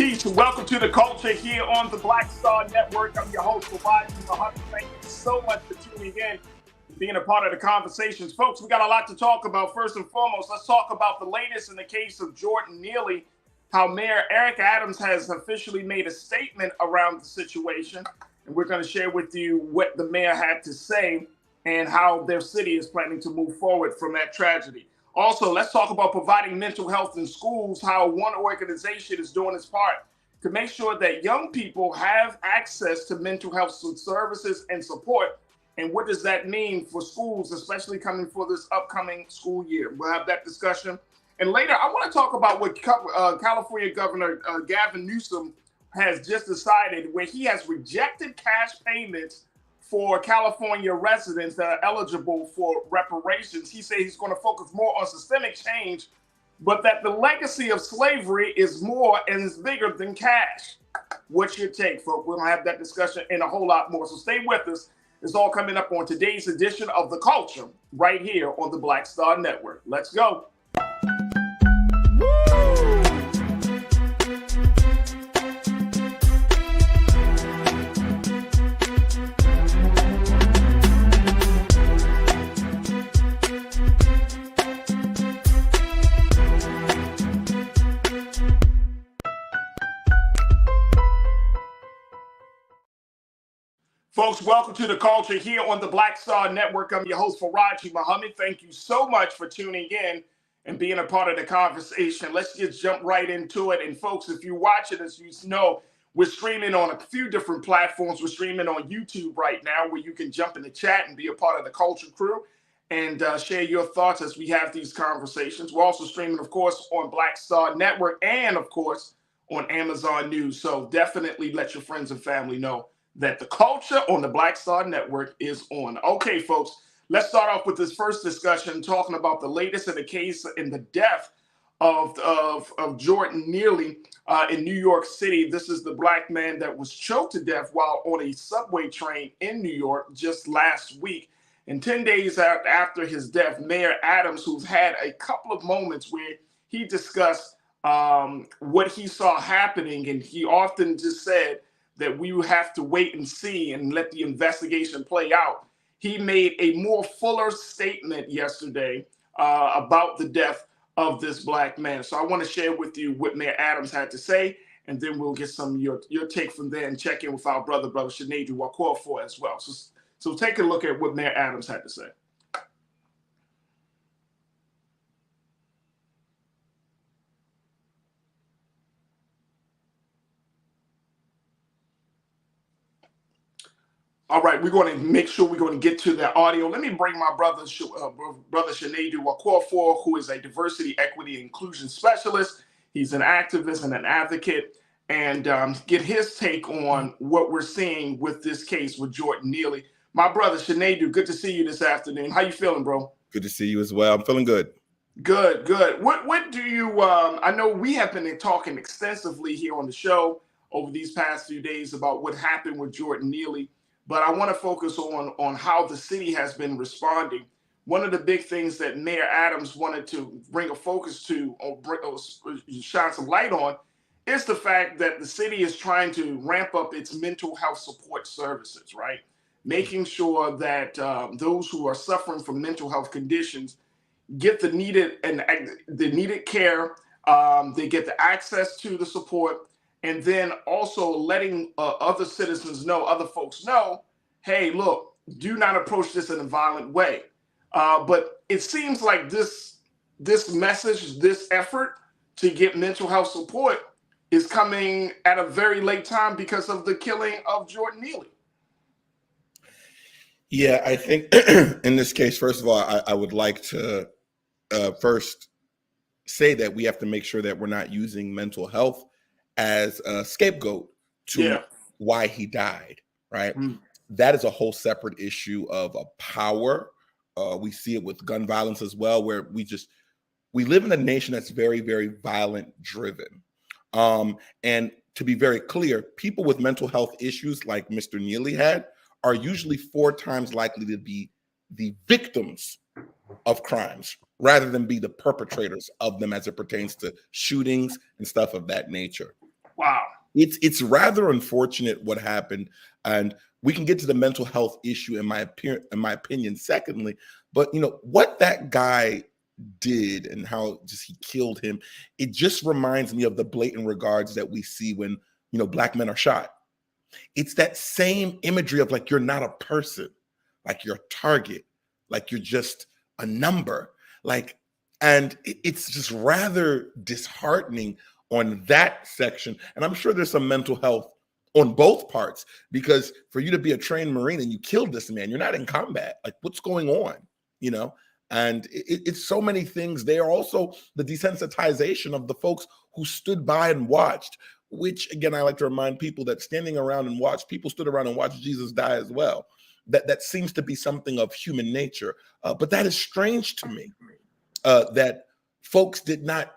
Peace and welcome to the culture here on the Black Star Network. I'm your host, Farajii. Thank you so much for tuning in and being a part of the conversations. Folks, we got a lot to talk about. First and foremost, let's talk about the latest in the case of Jordan Neely, how Mayor Eric Adams has officially made a statement around the situation. And we're going to share with you what the mayor had to say and how their city is planning to move forward from that tragedy. Also, let's talk about providing mental health in schools, how one organization is doing its part to make sure that young people have access to mental health services and support. And what does that mean for schools, especially coming for this upcoming school year? We'll have that discussion. And later, I want to talk about what California Governor Gavin Newsom has just decided, where he has rejected cash payments for California residents that are eligible for reparations. He says he's going to focus more on systemic change, but that the legacy of slavery is more and is bigger than cash. What's your take, folks? We'll have that discussion and a whole lot more. So stay with us. It's all coming up on today's edition of The Culture right here on the Black Star Network. Let's go. Folks, welcome to the culture here on the Black Star Network. I'm your host, Farajii. Thank you so much for tuning in and being a part of the conversation. Let's just jump right into it. And folks, if you're watching us, you know we're streaming on a few different platforms. We're streaming on YouTube right now, where you can jump in the chat and be a part of the culture crew and share your thoughts as we have these conversations. We're also streaming, of course, on Black Star Network and, of course, on Amazon News. So definitely let your friends and family know that the culture on the Black Star Network is on. Okay, folks, let's start off with this first discussion, talking about the latest in the case in the death of Jordan Neely in New York City. This is the black man that was choked to death while on a subway train in New York just last week. And 10 days after his death, Mayor Adams, who's had a couple of moments where he discussed what he saw happening, and he often just said that we have to wait and see and let the investigation play out. He made a more fuller statement yesterday about the death of this black man. So I want to share with you what Mayor Adams had to say, and then we'll get some of your take from there and check in with our brother Sinead Wakofor as well. So take a look at what Mayor Adams had to say. All right, we're going to make sure we're going to get to the audio. Let me bring my brother Sinead Wakofor, who is a diversity, equity, inclusion specialist. He's an activist and an advocate, and get his take on what we're seeing with this case with Jordan Neely. My brother Sinead, good to see you this afternoon. How you feeling, bro? Good to see you as well. I'm feeling good. Good. What do you? I know we have been talking extensively here on the show over these past few days about what happened with Jordan Neely. But I want to focus on how the city has been responding. One of the big things that Mayor Adams wanted to bring a focus to, or shine some light on, is the fact that the city is trying to ramp up its mental health support services, right? Making sure that those who are suffering from mental health conditions get the needed care, they get the access to the support, and then also letting other citizens know, other folks know, hey, look, do not approach this in a violent way. But it seems like this message, this effort to get mental health support is coming at a very late time because of the killing of Jordan Neely. Yeah, I think in this case, first of all, I would like to first say that we have to make sure that we're not using mental health as a scapegoat to why he died, right? That is a whole separate issue of a power. We see it with gun violence as well, where we live in a nation that's very, very violent driven. And to be very clear, people with mental health issues like Mr. Neely had are usually 4 times likely to be the victims of crimes rather than be the perpetrators of them as it pertains to shootings and stuff of that nature. Wow. It's rather unfortunate what happened, and we can get to the mental health issue in my opinion secondly. But what that guy did and how just he killed him, it just reminds me of the blatant regards that we see when black men are shot. It's that same imagery of like you're not a person, like you're a target, like you're just a number, like, and it's just rather disheartening on that section. And I'm sure there's some mental health on both parts, because for you to be a trained Marine and you killed this man, you're not in combat. Like, what's going on? And it's so many things. They are also the desensitization of the folks who stood by and watched, which again, I like to remind people that standing around and watch, people stood around and watched Jesus die as well. That seems to be something of human nature. But that is strange to me, that folks did not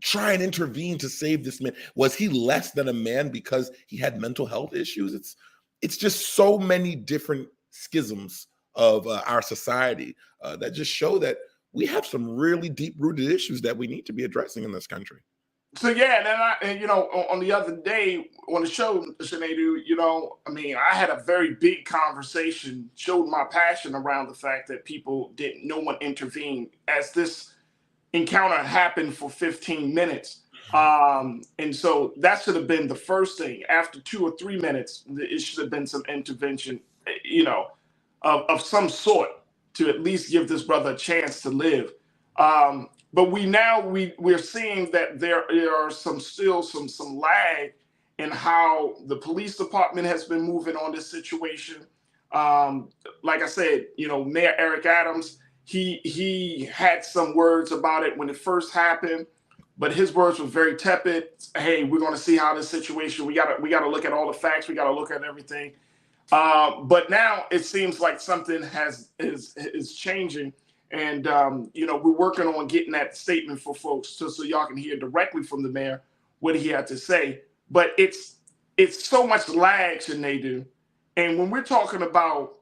try and intervene to save this man. Was he less than a man because he had mental health issues? It's just so many different schisms of our society that just show that we have some really deep-rooted issues that we need to be addressing in this country. So yeah, and then on the other day on the show, Sinead, I had a very big conversation, showed my passion around the fact that no one intervened as this encounter happened for 15 minutes. And so that should have been the first thing. After 2 or 3 minutes, it should have been some intervention, of some sort, to at least give this brother a chance to live. But we're seeing that there are still some lag in how the police department has been moving on this situation. Like I said, Mayor Eric Adams, he had some words about it when it first happened, but his words were very tepid. Hey, we're going to see how this situation. We got to look at all the facts. We got to look at everything. But now it seems like something is changing, and we're working on getting that statement for folks so y'all can hear directly from the mayor what he had to say. But it's so much lag, Sinead. And when we're talking about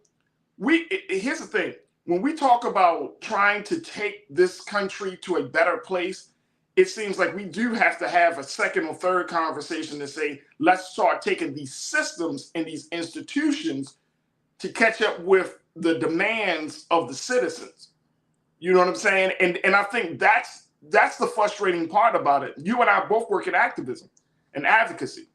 here's the thing: when we talk about trying to take this country to a better place, it seems like we do have to have a second or third conversation to say, let's start taking these systems and these institutions to catch up with the demands of the citizens. You know what I'm saying? And I think that's the frustrating part about it. You and I both work in activism and advocacy.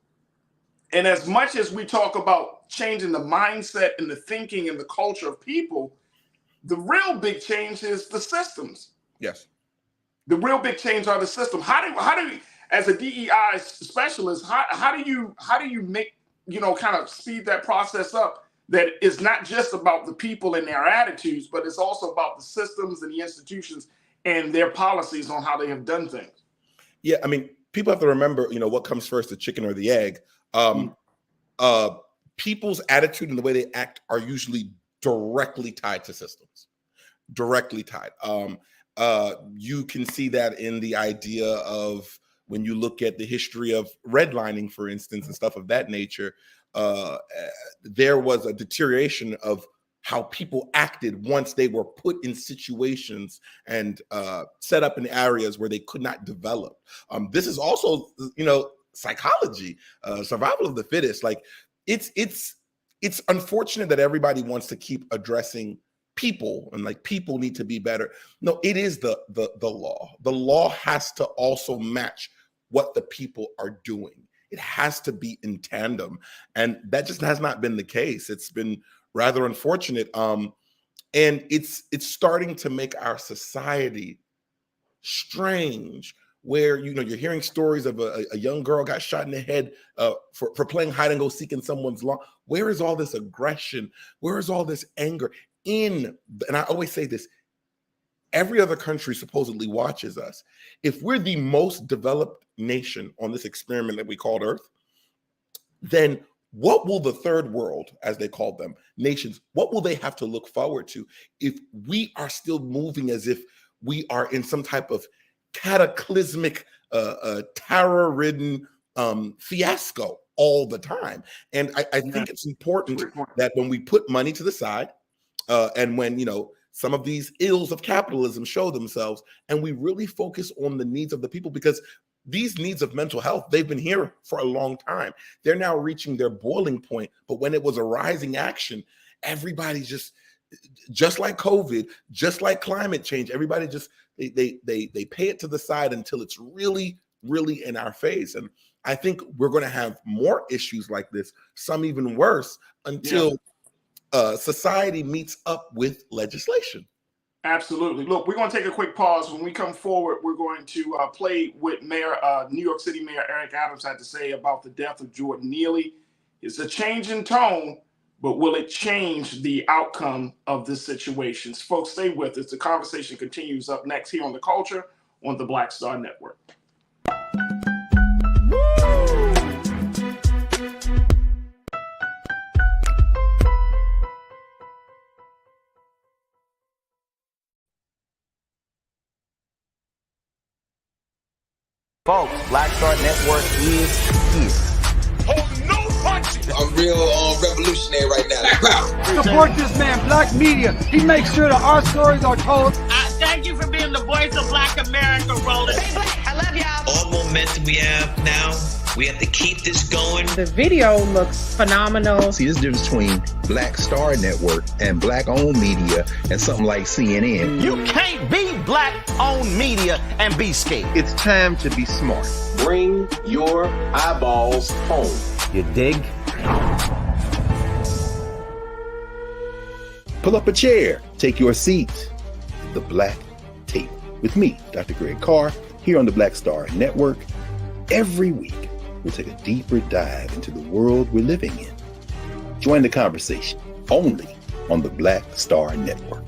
And as much as we talk about changing the mindset and the thinking and the culture of people, the real big change is the systems. Yes. The real big change are the system. How do as a DEI specialist, how do you make, kind of speed that process up, that is not just about the people and their attitudes, but it's also about the systems and the institutions and their policies on how they have done things? Yeah, I mean, people have to remember, what comes first, the chicken or the egg. People's attitude and the way they act are usually directly tied to systems. Directly tied. You can see that in the idea of when you look at the history of redlining, for instance, and stuff of that nature. There was a deterioration of how people acted once they were put in situations and set up in areas where they could not develop. This is also, psychology, survival of the fittest. Like it's unfortunate that everybody wants to keep addressing people and like people need to be better. No, it is the law. The law has to also match what the people are doing. It has to be in tandem, and that just has not been the case. It's been rather unfortunate, and it's starting to make our society strange, where you're hearing stories of a young girl got shot in the head for playing hide and go seek in someone's lawn. Where is all this aggression? Where is all this anger? And I always say this, every other country supposedly watches us. If we're the most developed nation on this experiment that we called Earth, then what will the third world, as they call them, nations, what will they have to look forward to if we are still moving as if we are in some type of cataclysmic, terror-ridden fiasco all the time? And I think it's important that when we put money to the side, and when some of these ills of capitalism show themselves, and we really focus on the needs of the people, because these needs of mental health, they've been here for a long time. They're now reaching their boiling point. But when it was a rising action, everybody just like COVID, just like climate change, everybody just they pay it to the side until it's really, really in our face. And I think we're going to have more issues like this, some even worse, until society meets up with legislation. Absolutely. Look, we're going to take a quick pause. When we come forward, we're going to play what New York City Mayor Eric Adams had to say about the death of Jordan Neely. It's a change in tone, but will it change the outcome of this situation? Folks, stay with us. The conversation continues up next here on The Culture on the Black Star Network. Folks, Black Star Network is here. Oh, no punches! I'm real revolutionary right now. Support this man, Black Media. He makes sure that our stories are told. Thank you for being the voice of Black America, Roland. Stay black. I love y'all. All momentum we have now, we have to keep this going. The video looks phenomenal. See, there's a difference between Black Star Network and Black-owned media and something like CNN. You can't be Black-owned media and be scared. It's time to be smart. Bring your eyeballs home. You dig? Pull up a chair. Take your seat. The Black Tape with me, Dr. Greg Carr, here on the Black Star Network. Every week, we'll take a deeper dive into the world we're living in. Join the conversation only on the Black Star Network.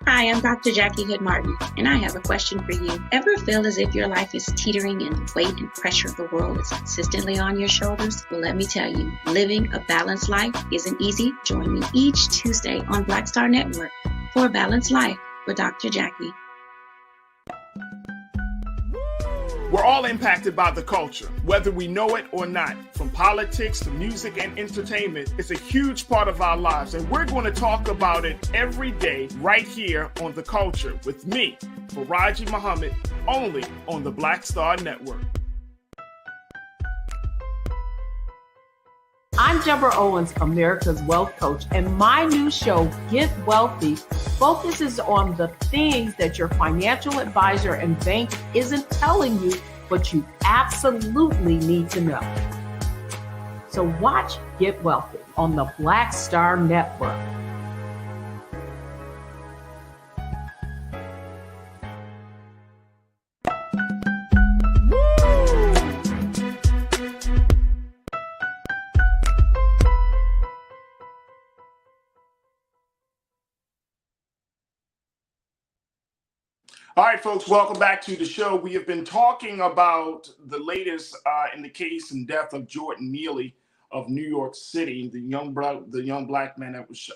Hi, I'm Dr. Jackie Hood Martin, and I have a question for you. Ever feel as if your life is teetering and the weight and pressure of the world is consistently on your shoulders? Well, let me tell you, living a balanced life isn't easy. Join me each Tuesday on Black Star Network for A Balanced Life with Dr. Jackie. We're all impacted by the culture, whether we know it or not. From politics to music and entertainment, it's a huge part of our lives, and we're going to talk about it every day right here on The Culture with me, Farajii Muhammad, only on the Black Star Network. I'm Deborah Owens, America's Wealth Coach, and my new show, Get Wealthy, focuses on the things that your financial advisor and bank isn't telling you, but you absolutely need to know. So watch Get Wealthy on the Black Star Network. All right, folks, welcome back to the show. We have been talking about the latest in the case and death of Jordan Neely of New York City, the young black man that was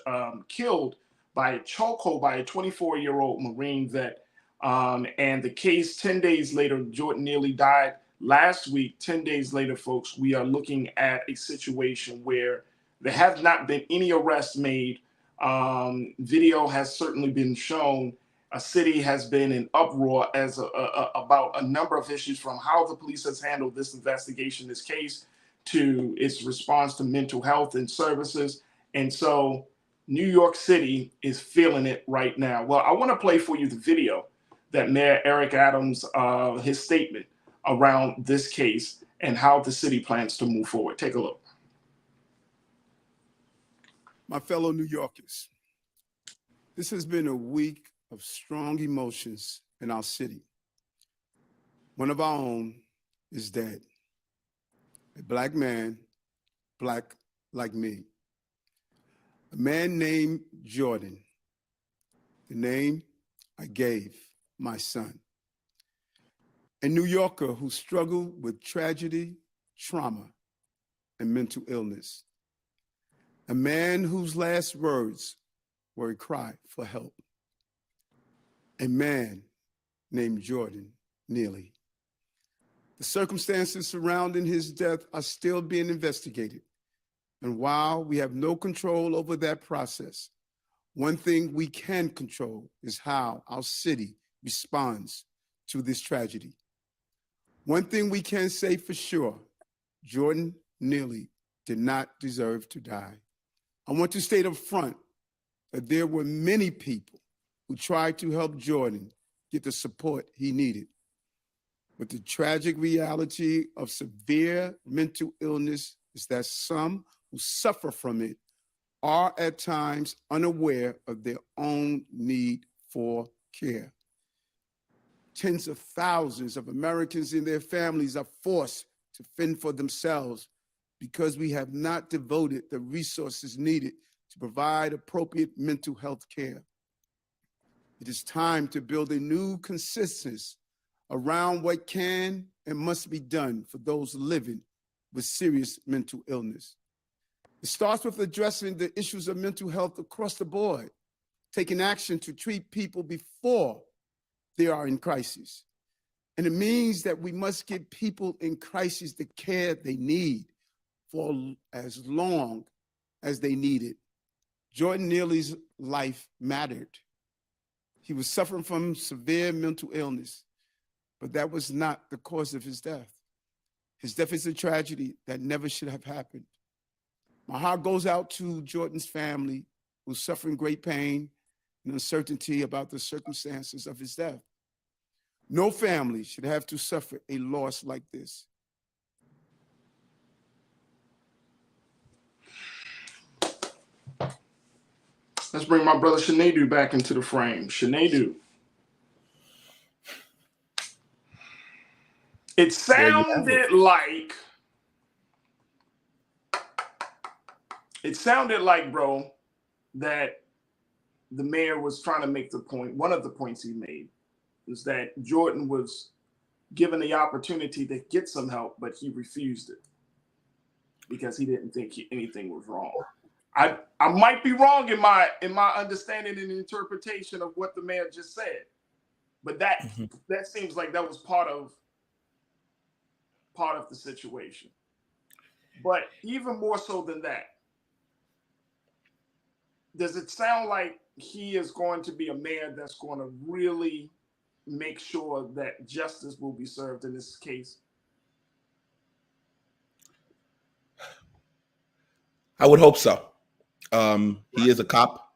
killed by a chokehold by a 24-year-old Marine vet. And the case 10 days later, Jordan Neely died last week. 10 days later, folks, we are looking at a situation where there have not been any arrests made. Video has certainly been shown. A city has been in uproar about a number of issues, from how the police has handled this investigation, this case, to its response to mental health and services. And so New York City is feeling it right now. Well, I want to play for you the video that Mayor Eric Adams, his statement around this case and how the city plans to move forward. Take a look. My fellow New Yorkers, this has been a week of strong emotions in our city. One of our own is dead. A black man, black like me. A man named Jordan, the name I gave my son. A New Yorker who struggled with tragedy, trauma, and mental illness. A man whose last words were a cry for help. A man named Jordan Neely. The circumstances surrounding his death are still being investigated. And while we have no control over that process, one thing we can control is how our city responds to this tragedy. One thing we can say for sure, Jordan Neely did not deserve to die. I want to state up front that there were many people who tried to help Jordan get the support he needed. But the tragic reality of severe mental illness is that some who suffer from it are at times unaware of their own need for care. Tens of thousands of Americans and their families are forced to fend for themselves because we have not devoted the resources needed to provide appropriate mental health care. It is time to build a new consensus around what can and must be done for those living with serious mental illness. It starts with addressing the issues of mental health across the board, taking action to treat people before they are in crisis. And it means that we must give people in crisis the care they need for as long as they need it. Jordan Neely's life mattered. He was suffering from severe mental illness, but that was not the cause of his death. His death is a tragedy that never should have happened. My heart goes out to Jordan's family, who's suffering great pain and uncertainty about the circumstances of his death. No family should have to suffer a loss like this. Let's bring my brother Shanadu back into the frame. Shanadu. It sounded like, bro, that the mayor was trying to make the point. One of the points he made is that Jordan was given the opportunity to get some help, but he refused it because he didn't think anything was wrong. I might be wrong in my understanding and interpretation of what the mayor just said, but that seems like that was part of the situation. But even more so than that, does it sound like he is going to be a mayor that's going to really make sure that justice will be served in this case? I would hope so. He is a cop.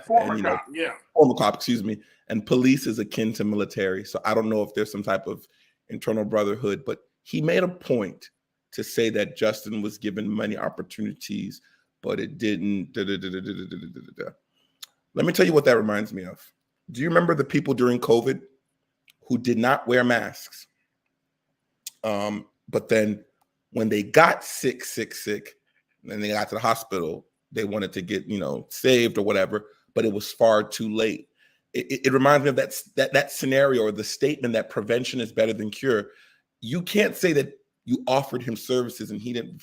Former cop, yeah. Former cop, excuse me. And police is akin to military. So I don't know if there's some type of internal brotherhood, but he made a point to say that Justin was given many opportunities, but it didn't. Let me tell you what that reminds me of. Do you remember the people during COVID who did not wear masks? But then when they got sick, and they got to the hospital, they wanted to get, saved or whatever, but it was far too late. It reminds me of that scenario, or the statement that prevention is better than cure. You can't say that you offered him services and he didn't.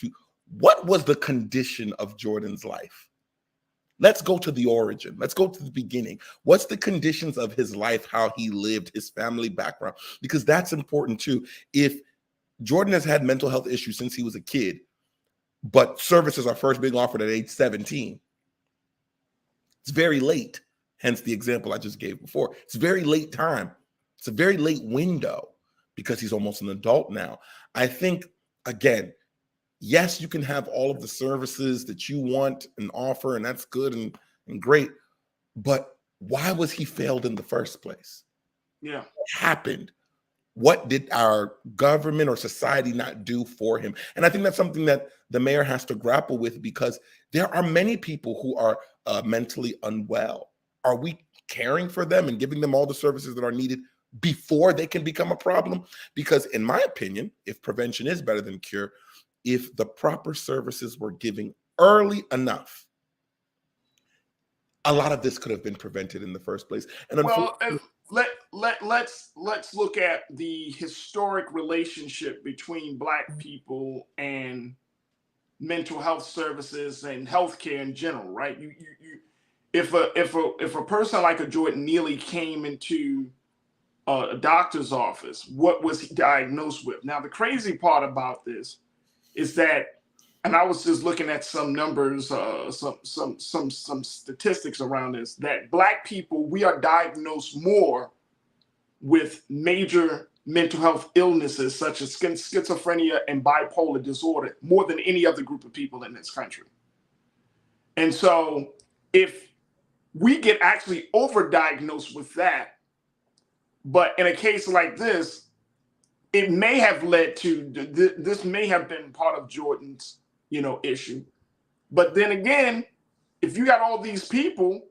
What was the condition of Jordan's life? Let's go to the origin. Let's go to the beginning. What's the conditions of his life, how he lived, his family background? Because that's important too. If Jordan has had mental health issues since he was a kid, but services are first being offered at age 17, it's very late. Hence the example I just gave before. It's very late time. It's a very late window because he's almost an adult now. I think, again, yes, you can have all of the services that you want and offer, and that's good and great. But why was he failed in the first place? Yeah. What happened? What did our government or society not do for him? And I think that's something that the mayor has to grapple with, because there are many people who are mentally unwell. Are we caring for them and giving them all the services that are needed before they can become a problem? Because in my opinion, if prevention is better than cure, if the proper services were given early enough, a lot of this could have been prevented in the first place. And let's look at the historic relationship between Black people and mental health services and healthcare in general, right? If a person like a Jordan Neely came into a doctor's office, what was he diagnosed with? Now, the crazy part about this is that, and I was just looking at some numbers, some statistics around this, that Black people, we are diagnosed more with major mental health illnesses such as schizophrenia and bipolar disorder more than any other group of people in this country. And so if we get actually overdiagnosed with that, but in a case like this, it may have led to, this may have been part of Jordan's, issue. But then again, if you got all these people,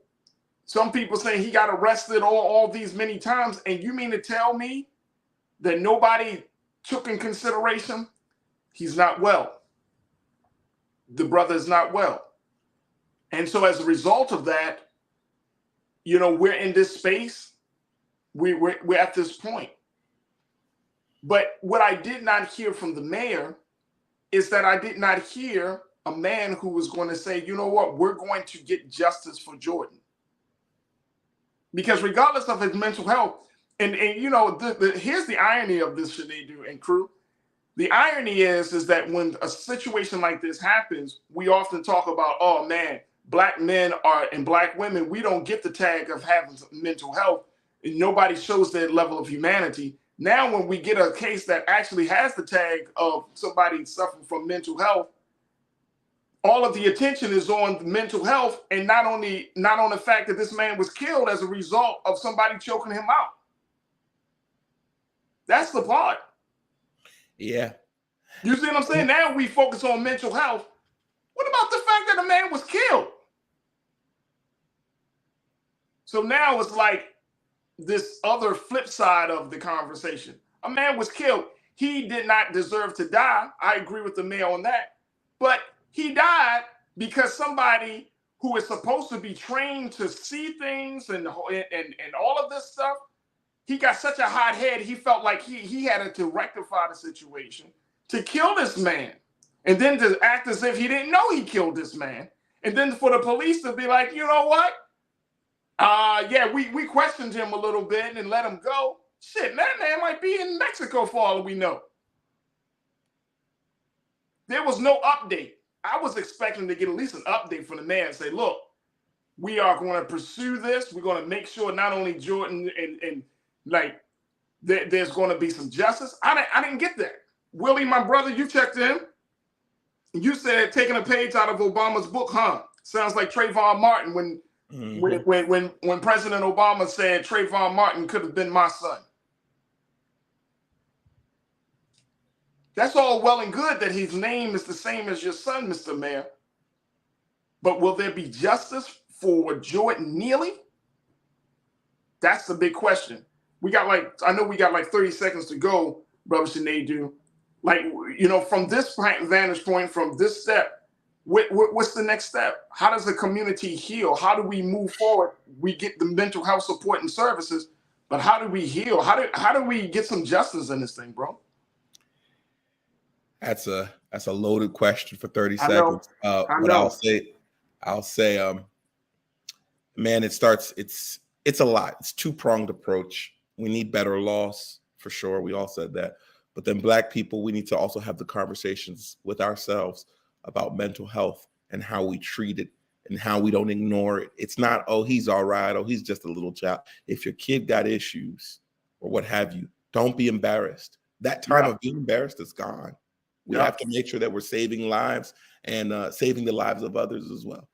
some people saying he got arrested all these many times, and you mean to tell me that nobody took in consideration he's not well? The brother is not well. And so as a result of that, we're in this space. We're at this point. But what I did not hear from the mayor is that I did not hear a man who was going to say, you know what, we're going to get justice for Jordan. Because regardless of his mental health, and here's the irony of this, Sinead and crew. The irony is that when a situation like this happens, we often talk about, oh man, Black men and Black women, we don't get the tag of having mental health, and nobody shows that level of humanity. Now, when we get a case that actually has the tag of somebody suffering from mental health, all of the attention is on the mental health, and not on the fact that this man was killed as a result of somebody choking him out. That's the part. Yeah. You see what I'm saying? Now we focus on mental health. What about the fact that the man was killed? So now it's like this other flip side of the conversation. A man was killed. He did not deserve to die. I agree with the mayor on that. But he died because somebody who is supposed to be trained to see things and all of this stuff, he got such a hot head, he felt like he had to rectify the situation to kill this man. And then to act as if he didn't know he killed this man. And then for the police to be like, you know what? We questioned him a little bit and let him go. Shit, that man might be in Mexico for all we know. There was no update. I was expecting to get at least an update from the mayor and say, look, we are going to pursue this. We're going to make sure not only Jordan and there's going to be some justice. I didn't get that. Willie, my brother, you checked in. You said taking a page out of Obama's book, huh? Sounds like Trayvon Martin when President Obama said Trayvon Martin could have been my son. That's all well and good that his name is the same as your son, Mr. Mayor. But will there be justice for Jordan Neely? That's the big question. We got I know we got 30 seconds to go, Brother Sinead. From this vantage point, from this step, what's the next step? How does the community heal? How do we move forward? We get the mental health support and services, but how do we heal? How do we get some justice in this thing, bro? That's a loaded question for 30 seconds. What I'll say, man, it's a lot. It's two-pronged approach. We need better laws for sure. We all said that. But then Black people, we need to also have the conversations with ourselves about mental health and how we treat it and how we don't ignore it. It's not, oh, he's all right. Oh, he's just a little child. If your kid got issues or what have you, don't be embarrassed. That time of being embarrassed is gone. We have to make sure that we're saving lives and saving the lives of others as well.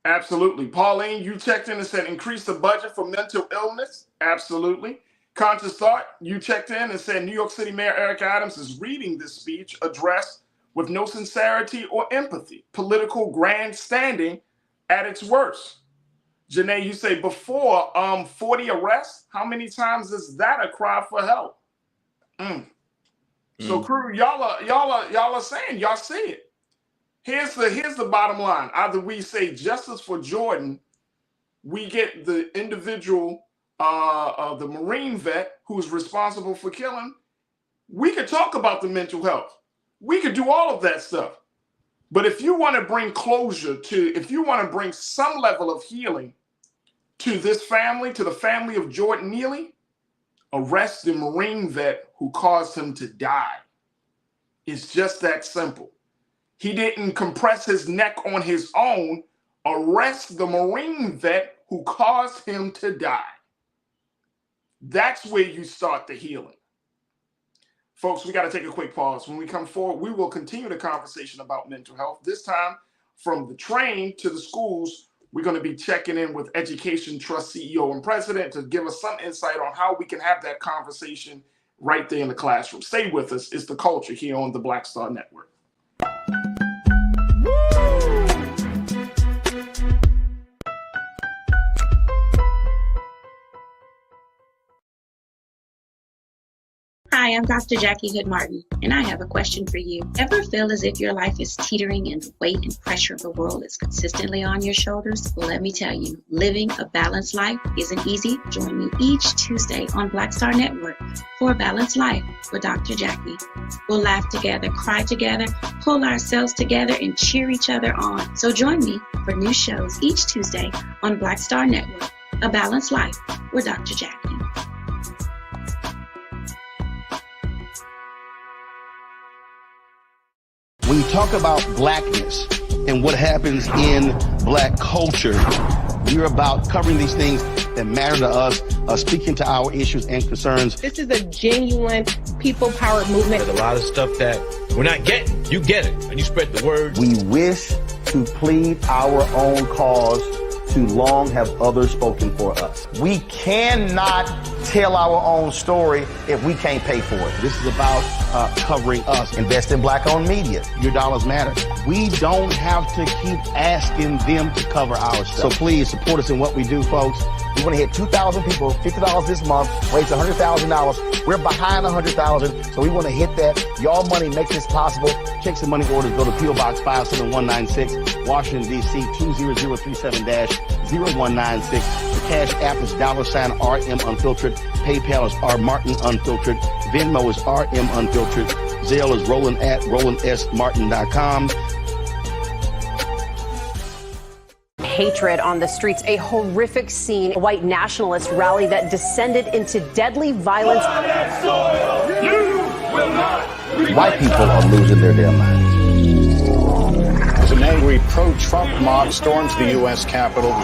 Absolutely. Pauline, you checked in and said increase the budget for mental illness. Absolutely. Conscious Thought, you checked in and said New York City Mayor Eric Adams is reading this speech addressed with no sincerity or empathy. Political grandstanding at its worst. Janae, you say before 40 arrests. How many times is that a cry for help? So crew, y'all are saying y'all see it. Here's the bottom line. Either we say justice for Jordan, we get the individual the Marine vet who's responsible for killing. We could talk about the mental health. We could do all of that stuff. But if you want to bring closure if you want to bring some level of healing to this family, to the family of Jordan Neely, arrest the Marine vet who caused him to die. It's just that simple. He didn't compress his neck on his own. Arrest the Marine vet who caused him to die. That's where you start the healing. Folks, we got to take a quick pause. When we come forward, we will continue the conversation about mental health. This time, from the train to the schools, we're going to be checking in with Education Trust CEO and President to give us some insight on how we can have that conversation right there in the classroom. Stay with us. It's The Culture here on the Black Star Network. Hi, I'm Dr. Jackie Hood Martin, and I have a question for you. Ever feel as if your life is teetering and the weight and pressure of the world is consistently on your shoulders? Well, let me tell you, living a balanced life isn't easy. Join me each Tuesday on Black Star Network for A Balanced Life with Dr. Jackie. We'll laugh together, cry together, pull ourselves together, and cheer each other on. So join me for new shows each Tuesday on Black Star Network, A Balanced Life with Dr. Jackie. When you talk about blackness and what happens in black culture, we're about covering these things that matter to us, speaking to our issues and concerns. This is a genuine people-powered movement. There's a lot of stuff that we're not getting. You get it, and you spread the word. We wish to plead our own cause. Too long have others spoken for us. We cannot tell our own story if we can't pay for it. This is about covering us. Invest in black-owned media. Your dollars matter. We don't have to keep asking them to cover our stuff. So please support us in what we do, folks. We want to hit 2,000 people, $50 this month, raise $100,000. We're behind 100,000, so we want to hit that. Y'all money makes this possible. Checks and money orders go to P.O. Box 57196, Washington, D.C. 20037-0196. The Cash App is $RM Unfiltered. PayPal is R Martin Unfiltered. Venmo is RM Unfiltered. Zelle is Roland at RolandSMartin.com. Hatred on the streets, a horrific scene, a white nationalist rally that descended into deadly violence. White people are losing their damn minds. As an angry pro-Trump mob storms the U.S. Capitol,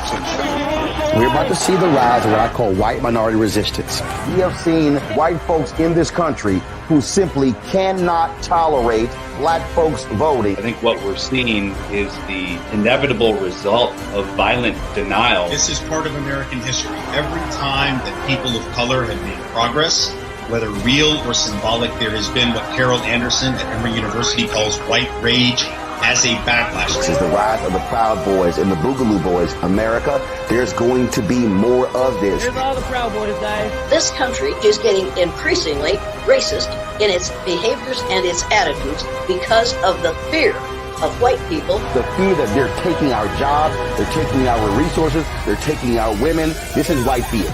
we're about to see the rise of what I call white minority resistance. We have seen white folks in this country who simply cannot tolerate black folks voting. I think what we're seeing is the inevitable result of violent denial. This is part of American history. Every time that people of color have made progress, whether real or symbolic, there has been what Carol Anderson at Emory University calls white rage as a backlash. This is the rise of the Proud Boys and the Boogaloo Boys. America, there's going to be more of this. Here's all the Proud Boys, guys. This country is getting increasingly racist in its behaviors and its attitudes because of the fear of white people. The fear that they're taking our jobs, they're taking our resources, they're taking our women. This is white fear.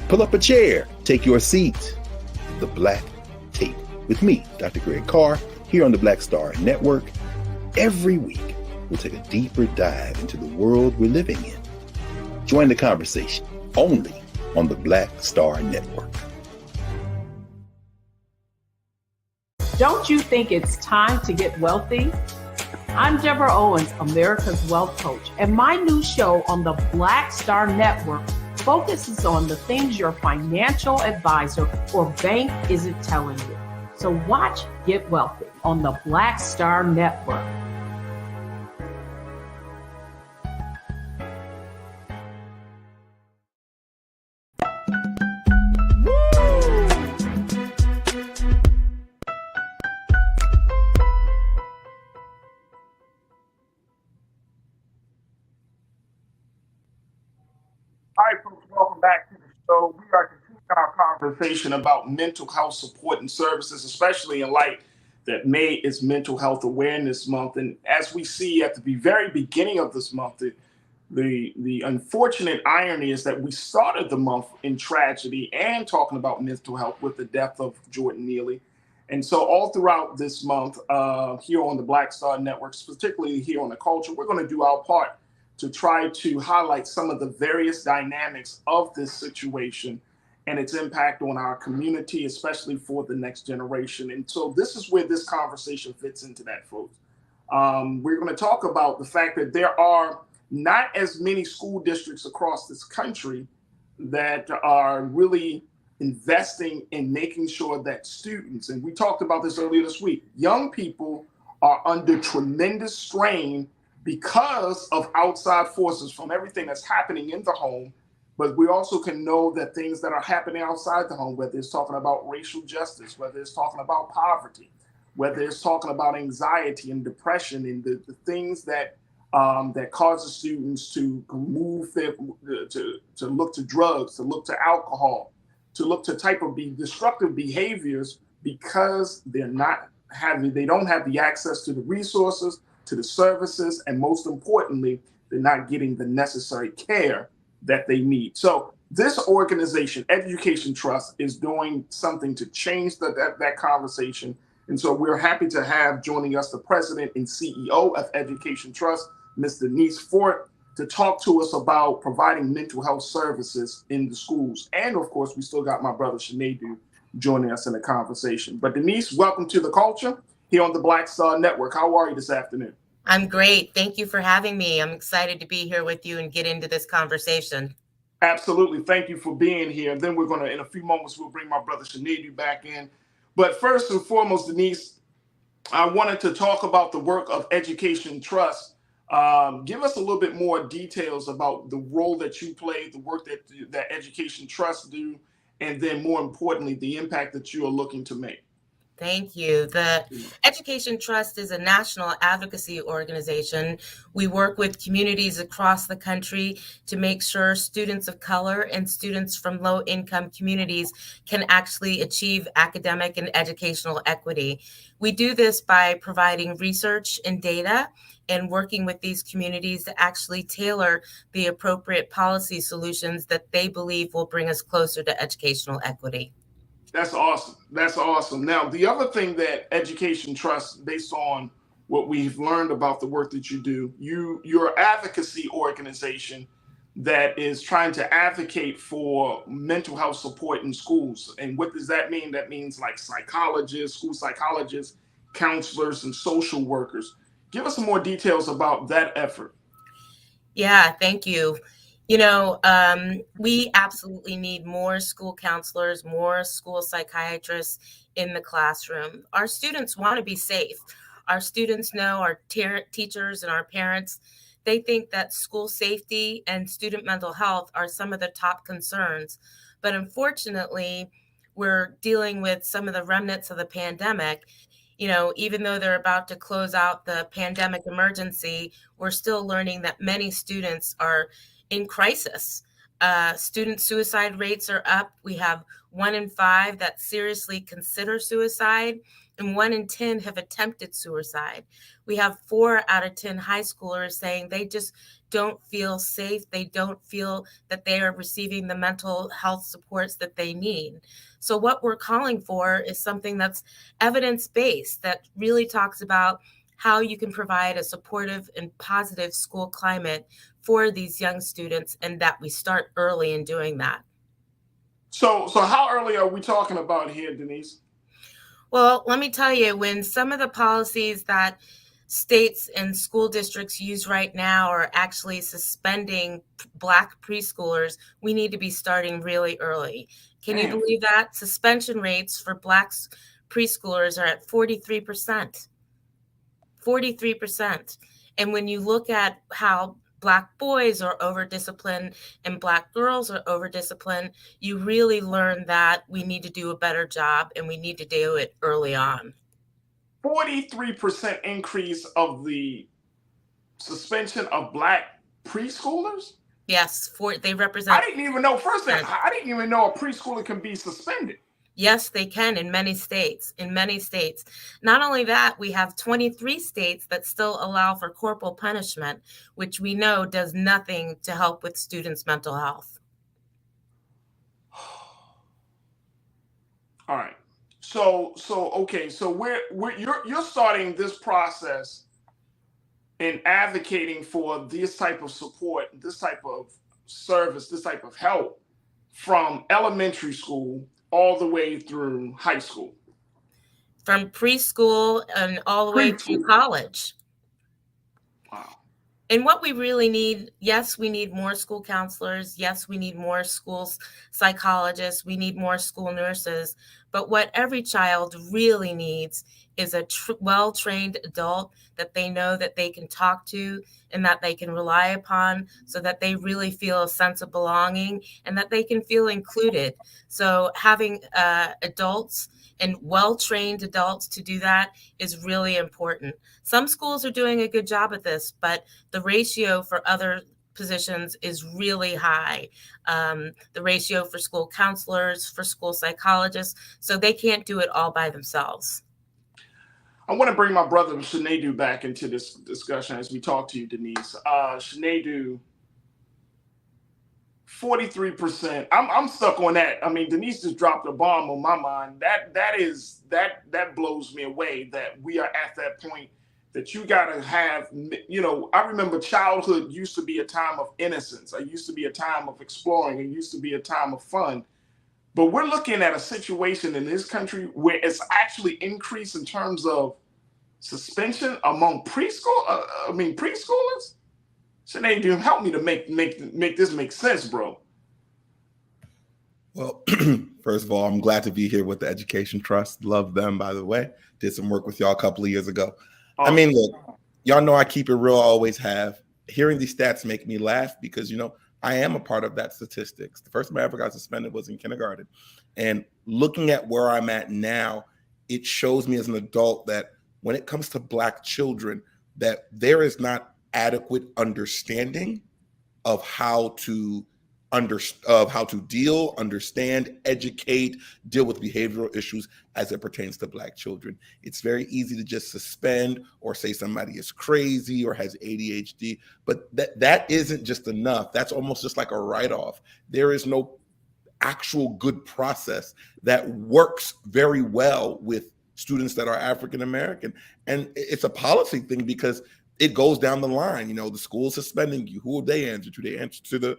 Pull up a chair, take your seat. The Black Tape with me, Dr. Greg Carr, here on the Black Star Network. Every week, we'll take a deeper dive into the world we're living in. Join the conversation only on the Black Star Network. Don't you think it's time to get wealthy? I'm Deborah Owens, America's Wealth Coach, and my new show on the Black Star Network focuses on the things your financial advisor or bank isn't telling you. So watch Get Wealthy on the Black Star Network. All right, folks, welcome back to the show. We are continuing our conversation about mental health support and services, especially in light that May is Mental Health Awareness Month. And as we see at the very beginning of this month, the unfortunate irony is that we started the month in tragedy and talking about mental health with the death of Jordan Neely. And so all throughout this month here on the Black Star Network, particularly here on The Culture, we're going to do our part to try to highlight some of the various dynamics of this situation and its impact on our community, especially for the next generation. And so this is where this conversation fits into that, folks. We're going to talk about the fact that there are not as many school districts across this country that are really investing in making sure that students, and we talked about this earlier this week, young people are under tremendous strain because of outside forces from everything that's happening in the home. But we also can know that things that are happening outside the home, whether it's talking about racial justice, whether it's talking about poverty, whether it's talking about anxiety and depression and the things that that causes students to move to look to drugs, to look to alcohol, to look to type of destructive behaviors because they don't have the access to the resources, to the services, and most importantly, they're not getting the necessary care that they need. So this organization, Education Trust, is doing something to change that conversation. And so we're happy to have joining us the president and CEO of Education Trust, Ms. Denise Fort, to talk to us about providing mental health services in the schools. And of course, we still got my brother Sinedu joining us in the conversation. But Denise, welcome to The Culture here on the Black Star Network. How are you this afternoon? I'm great. Thank you for having me. I'm excited to be here with you and get into this conversation. Absolutely. Thank you for being here. And then we're going to, in a few moments, we'll bring my brother Sinedu back in. But first and foremost, Denise, I wanted to talk about the work of Education Trust. Give us a little bit more details about the role that you play, the work that Education Trust do, and then more importantly, the impact that you are looking to make. Thank you. The Education Trust is a national advocacy organization. We work with communities across the country to make sure students of color and students from low-income communities can actually achieve academic and educational equity. We do this by providing research and data and working with these communities to actually tailor the appropriate policy solutions that they believe will bring us closer to educational equity. That's awesome. That's awesome. Now, the other thing that Education Trust, based on what we've learned about the work that you do, you're an advocacy organization that is trying to advocate for mental health support in schools. And what does that mean? That means like psychologists, school psychologists, counselors, and social workers. Give us some more details about that effort. Yeah, thank you. We absolutely need more school counselors, more school psychiatrists in the classroom. Our students want to be safe. Our students know, our teachers and our parents, they think that school safety and student mental health are some of the top concerns. But unfortunately, we're dealing with some of the remnants of the pandemic. Even though they're about to close out the pandemic emergency, we're still learning that many students are in crisis. Student suicide rates are up. We have 1 in 5 that seriously consider suicide, and 1 in 10 have attempted suicide. We have 4 out of 10 high schoolers saying they just don't feel safe. They don't feel that they are receiving the mental health supports that they need. So what we're calling for is something that's evidence-based, that really talks about how you can provide a supportive and positive school climate for these young students, and that we start early in doing that. So how early are we talking about here, Denise? Well, let me tell you, when some of the policies that states and school districts use right now are actually suspending Black preschoolers, we need to be starting really early. Can you believe that? Suspension rates for Black preschoolers are at 43%. 43%. And when you look at how Black boys are over-disciplined and Black girls are over-disciplined, you really learn that we need to do a better job and we need to do it early on. 43% increase of the suspension of Black preschoolers? Yes, they represent. I didn't even know, first thing, I didn't even know a preschooler can be suspended. Yes, they can in many states. Not only that, we have 23 states that still allow for corporal punishment, which we know does nothing to help with students' mental health. All right. So you're starting this process in advocating for this type of support, this type of service, this type of help from elementary school all the way through high school? From preschool and all the way through college. Wow. And what we really need, yes, we need more school counselors. Yes, we need more school psychologists. We need more school nurses. But what every child really needs is a well-trained adult that they know that they can talk to and that they can rely upon, so that they really feel a sense of belonging and that they can feel included. So having adults and well-trained adults to do that is really important. Some schools are doing a good job at this, but the ratio for other positions is really high. The ratio for school counselors, for school psychologists, so they can't do it all by themselves. I want to bring my brother Shanedu back into this discussion as we talk to you, Denise. Shanedu, 43%. I'm stuck on that. I mean, Denise just dropped a bomb on my mind. That blows me away that we are at that point that you gotta have, you know, I remember childhood used to be a time of innocence. It used to be a time of exploring. It used to be a time of fun. But we're looking at a situation in this country where it's actually increased in terms of suspension among preschoolers. Sinead, help me to make this make sense, bro. Well, first of all, I'm glad to be here with the Education Trust. Love them, by the way. Did some work with y'all a couple of years ago. I mean, look, y'all know I keep it real, I always have. Hearing these stats make me laugh because, you know, I am a part of that statistics. The first time I ever got suspended was in kindergarten. And looking at where I'm at now, it shows me as an adult that when it comes to Black children, that there is not adequate understanding of how to deal, understand, educate, deal with behavioral issues as it pertains to Black children. It's very easy to just suspend or say somebody is crazy or has ADHD, but that isn't just enough. That's almost just like a write-off. There is no actual good process that works very well with students that are African American. And it's a policy thing because it goes down the line. You know, the school suspending you. Who will they answer to? They answer to the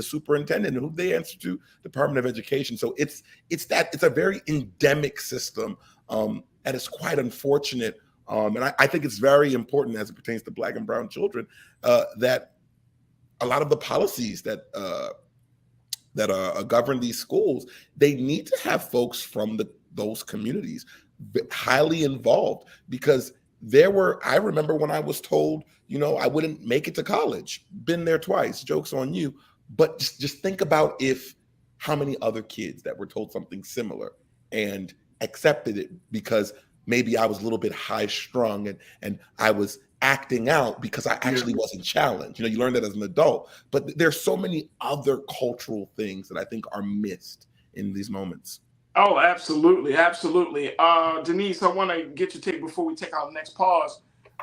superintendent. Who they answer to? Department of Education. So it's a very endemic system, and it's quite unfortunate. And I think it's very important as it pertains to Black and brown children that a lot of the policies that govern these schools, they need to have folks from those communities highly involved, because I remember when I was told, you know, I wouldn't make it to college. Been there twice, joke's on you. But just think about how many other kids that were told something similar and accepted it because maybe I was a little bit high strung and I was acting out because I actually wasn't challenged. You know, you learn that as an adult, but there's so many other cultural things that I think are missed in these moments. Oh, absolutely. Absolutely. Denise, I want to get your take before we take our next pause.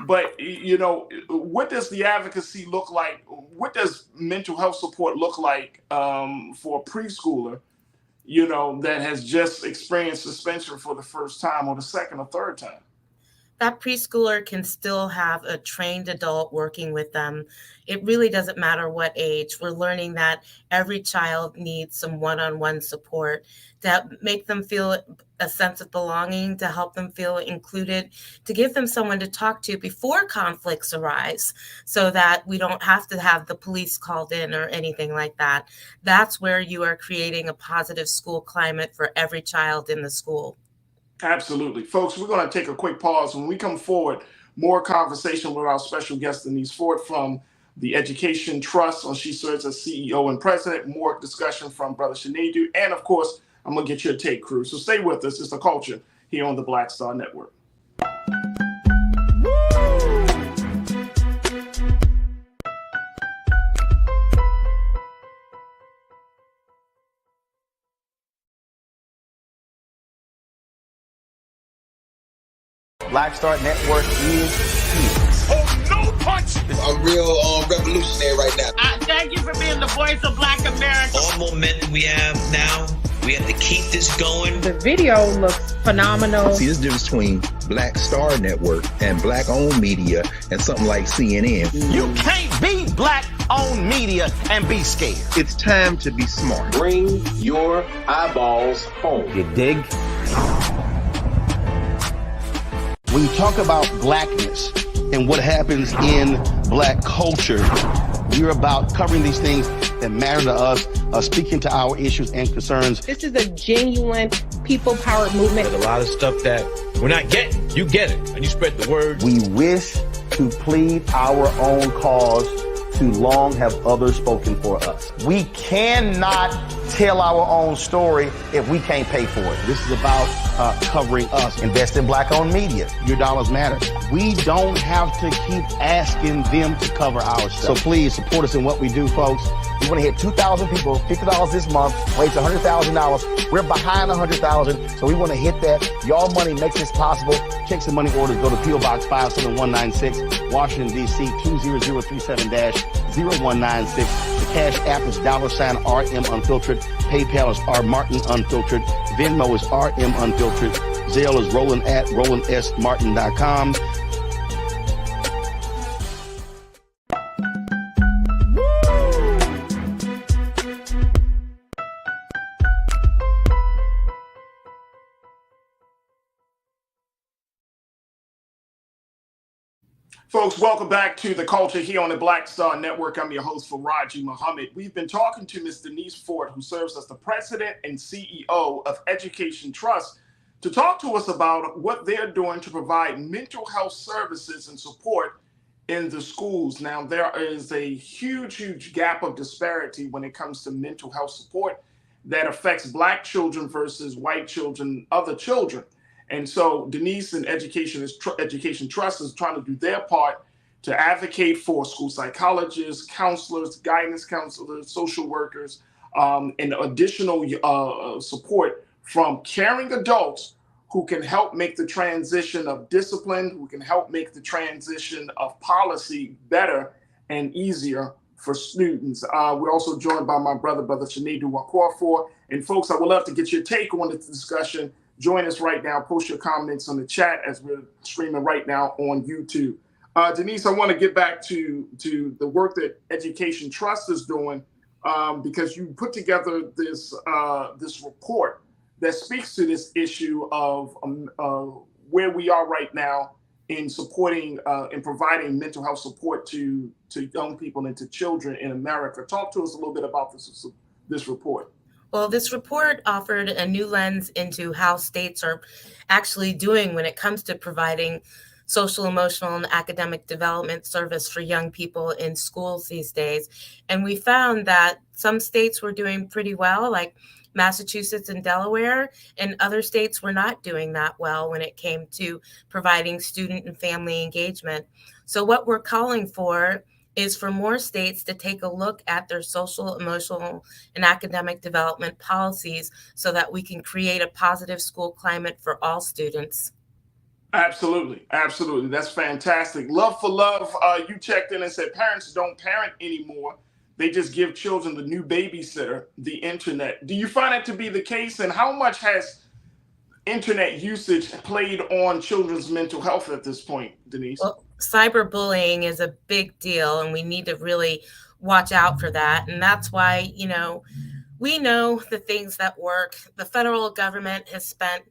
But, you know, what does the advocacy look like? What does mental health support look like for a preschooler, you know, that has just experienced suspension for the first time or the second or third time? That preschooler can still have a trained adult working with them. It really doesn't matter what age. We're learning that every child needs some one-on-one support to make them feel a sense of belonging, to help them feel included, to give them someone to talk to before conflicts arise so that we don't have to have the police called in or anything like that. That's where you are creating a positive school climate for every child in the school. Absolutely. Folks, we're going to take a quick pause. When we come forward, more conversation with our special guest, Denise Ford from the Education Trust. She serves as CEO and president. More discussion from Brother Shanedu. And, of course, I'm going to get your take, crew. So stay with us. It's The Culture here on the Black Star Network. Black Star Network is here. Oh, no punch! I'm real revolutionary right now. Thank you for being the voice of Black America. All momentum we have now, we have to keep this going. The video looks phenomenal. See, this difference between Black Star Network and Black-owned media and something like CNN. You can't be Black own media and be scared. It's time to be smart. Bring your eyeballs home. You dig? When you talk about blackness and what happens in black culture, you're about covering these things that matter to us, speaking to our issues and concerns. This is a genuine people-powered movement. There's a lot of stuff that we're not getting. You get it, and you spread the word. We wish to plead our own cause. Too long have others spoken for us. We cannot tell our own story if we can't pay for it. This is about covering us. Invest in black-owned media. Your dollars matter. We don't have to keep asking them to cover our stuff. So please support us in what we do, folks. We want to hit 2,000 people, $50 this month, raise $100,000. We're behind 100,000, so we want to hit that. Y'all money makes this possible. Checks and money orders go to P.O. Box 57196, Washington, D.C. 20037-0196. The Cash App is $RM Unfiltered. PayPal is R Martin Unfiltered. Venmo is RM Unfiltered. Zelle is Roland at RolandSMartin.com. Folks, welcome back to The Culture here on the Black Star Network. I'm your host, Farajii Muhammad. We've been talking to Ms. Denise Ford, who serves as the president and CEO of Education Trust, to talk to us about what they're doing to provide mental health services and support in the schools. Now, there is a huge gap of disparity when it comes to mental health support that affects Black children versus white children, other children. And so Denise and Education Trust is trying to do their part to advocate for school psychologists, counselors, guidance counselors, social workers, and additional support from caring adults who can help make the transition of discipline, who can help make the transition of policy better and easier for students. We're also joined by my brother Sinedu Wakorfor. And folks, I would love to get your take on this discussion. Join us right now. Post your comments on the chat as we're streaming right now on YouTube. Denise, I want to get back to the work that Education Trust is doing because you put together this report that speaks to this issue of where we are right now in supporting and providing mental health support to young people and to children in America. Talk to us a little bit about this report. Well, this report offered a new lens into how states are actually doing when it comes to providing social, emotional, and academic development service for young people in schools these days. And we found that some states were doing pretty well, like Massachusetts and Delaware, and other states were not doing that well when it came to providing student and family engagement. So what we're calling for is for more states to take a look at their social, emotional, and academic development policies so that we can create a positive school climate for all students. Absolutely. Absolutely. That's fantastic. Love for Love, you checked in and said parents don't parent anymore. They just give children the new babysitter, the internet. Do you find that to be the case? And how much has internet usage played on children's mental health at this point, Denise? Well, cyberbullying is a big deal, and we need to really watch out for that. And that's why, we know the things that work. The federal government has spent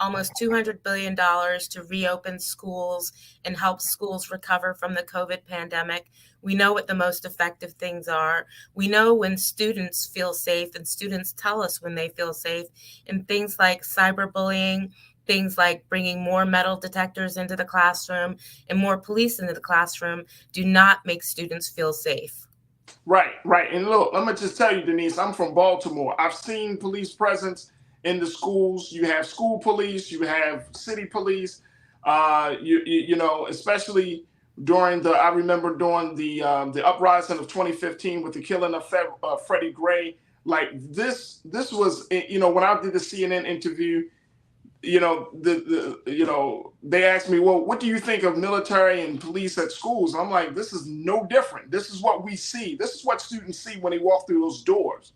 almost $200 billion to reopen schools and help schools recover from the COVID pandemic. We know what the most effective things are. We know when students feel safe, and students tell us when they feel safe. And things like cyberbullying, things like bringing more metal detectors into the classroom and more police into the classroom do not make students feel safe. Right. And look, let me just tell you, Denise, I'm from Baltimore. I've seen police presence in the schools. You have school police, you have city police, especially during the uprising of 2015 with the killing of Freddie Gray. Like this was, when I did the CNN interview, they asked me, well, what do you think of military and police at schools? I'm like, this is no different. This is what we see. This is what students see when they walk through those doors.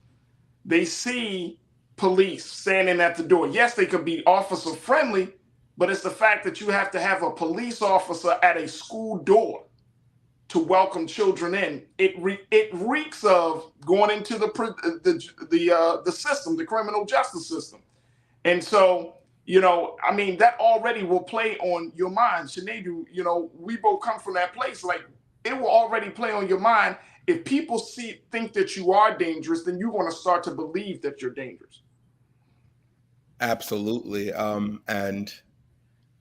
They see police standing at the door. Yes, they could be officer friendly, but it's the fact that you have to have a police officer at a school door to welcome children in. It reeks of going into the system, the criminal justice system. And so, I mean, that already will play on your mind. Sinead, we both come from that place. Like, it will already play on your mind. If people think that you are dangerous, then you're going to start to believe that you're dangerous. Absolutely. And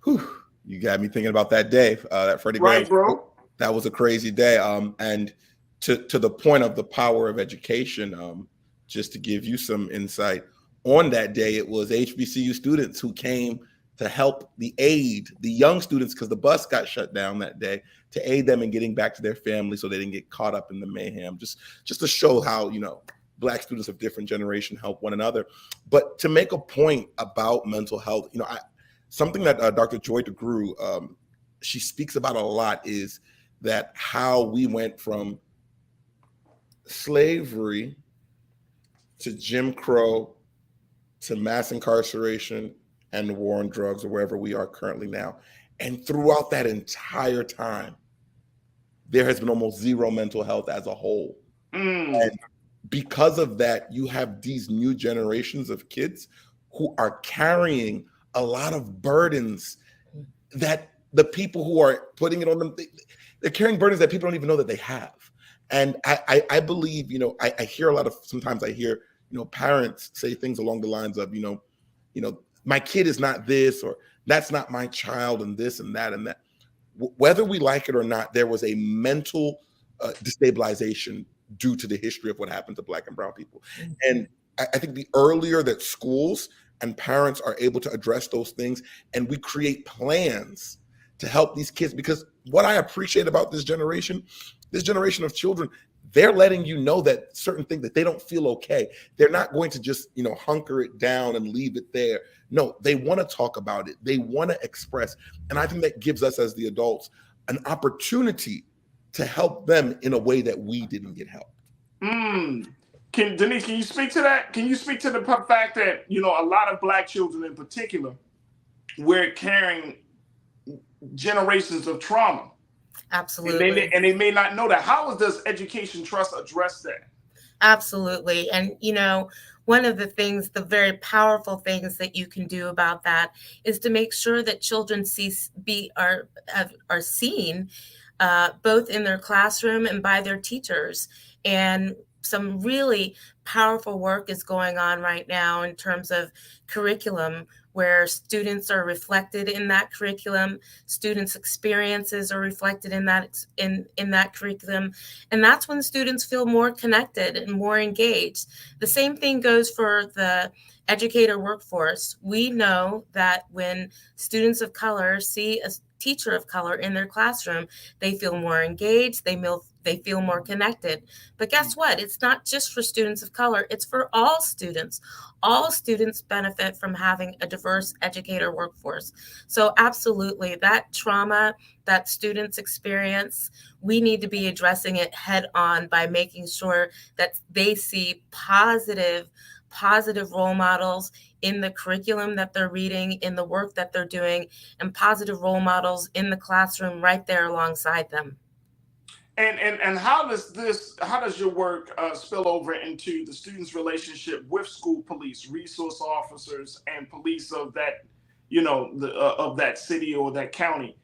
you got me thinking about that day, that Freddie Right, Gray. bro. That was a crazy day. And to the point of the power of education, just to give you some insight, on that day, it was HBCU students who came to help aid the young students, because the bus got shut down that day, to aid them in getting back to their families so they didn't get caught up in the mayhem. Just to show how, Black students of different generations help one another. But to make a point about mental health, something that Dr. Joy DeGruy, she speaks about a lot, is that how we went from slavery to Jim Crow to mass incarceration and the war on drugs, or wherever we are currently now. And throughout that entire time, there has been almost zero mental health as a whole. And because of that, you have these new generations of kids who are carrying a lot of burdens that the people who are putting it on them, they're carrying burdens that people don't even know that they have. And I believe, I hear a lot of, sometimes I hear, parents say things along the lines of, my kid is not this, or that's not my child, and this and that and that. Whether we like it or not, there was a mental destabilization due to the history of what happened to Black and brown people. And I think the earlier that schools and parents are able to address those things, and we create plans to help these kids, because what I appreciate about this generation of children, they're letting you know that certain things, that they don't feel okay. They're not going to just, hunker it down and leave it there. No, they want to talk about it. They want to express. And I think that gives us as the adults an opportunity to help them in a way that we didn't get help. Denise, can you speak to that? Can you speak to the fact that, a lot of Black children in particular, we're carrying generations of trauma? Absolutely. And they may not know that. How does Education Trust address that? Absolutely. And, one of the things, the very powerful things that you can do about that is to make sure that children are seen both in their classroom and by their teachers. And some really powerful work is going on right now in terms of curriculum, where students are reflected in that curriculum, students' experiences are reflected in that curriculum, and that's when students feel more connected and more engaged. The same thing goes for the educator workforce. We know that when students of color see a teacher of color in their classroom, they feel more engaged, they feel more connected. But guess what? It's not just for students of color, it's for all students. All students benefit from having a diverse educator workforce. So absolutely, that trauma that students experience, we need to be addressing it head on by making sure that they see positive role models in the curriculum that they're reading, in the work that they're doing, and positive role models in the classroom right there alongside them. And how does your work spill over into the students' relationship with school police, resource officers, and police of that, of that city or that county?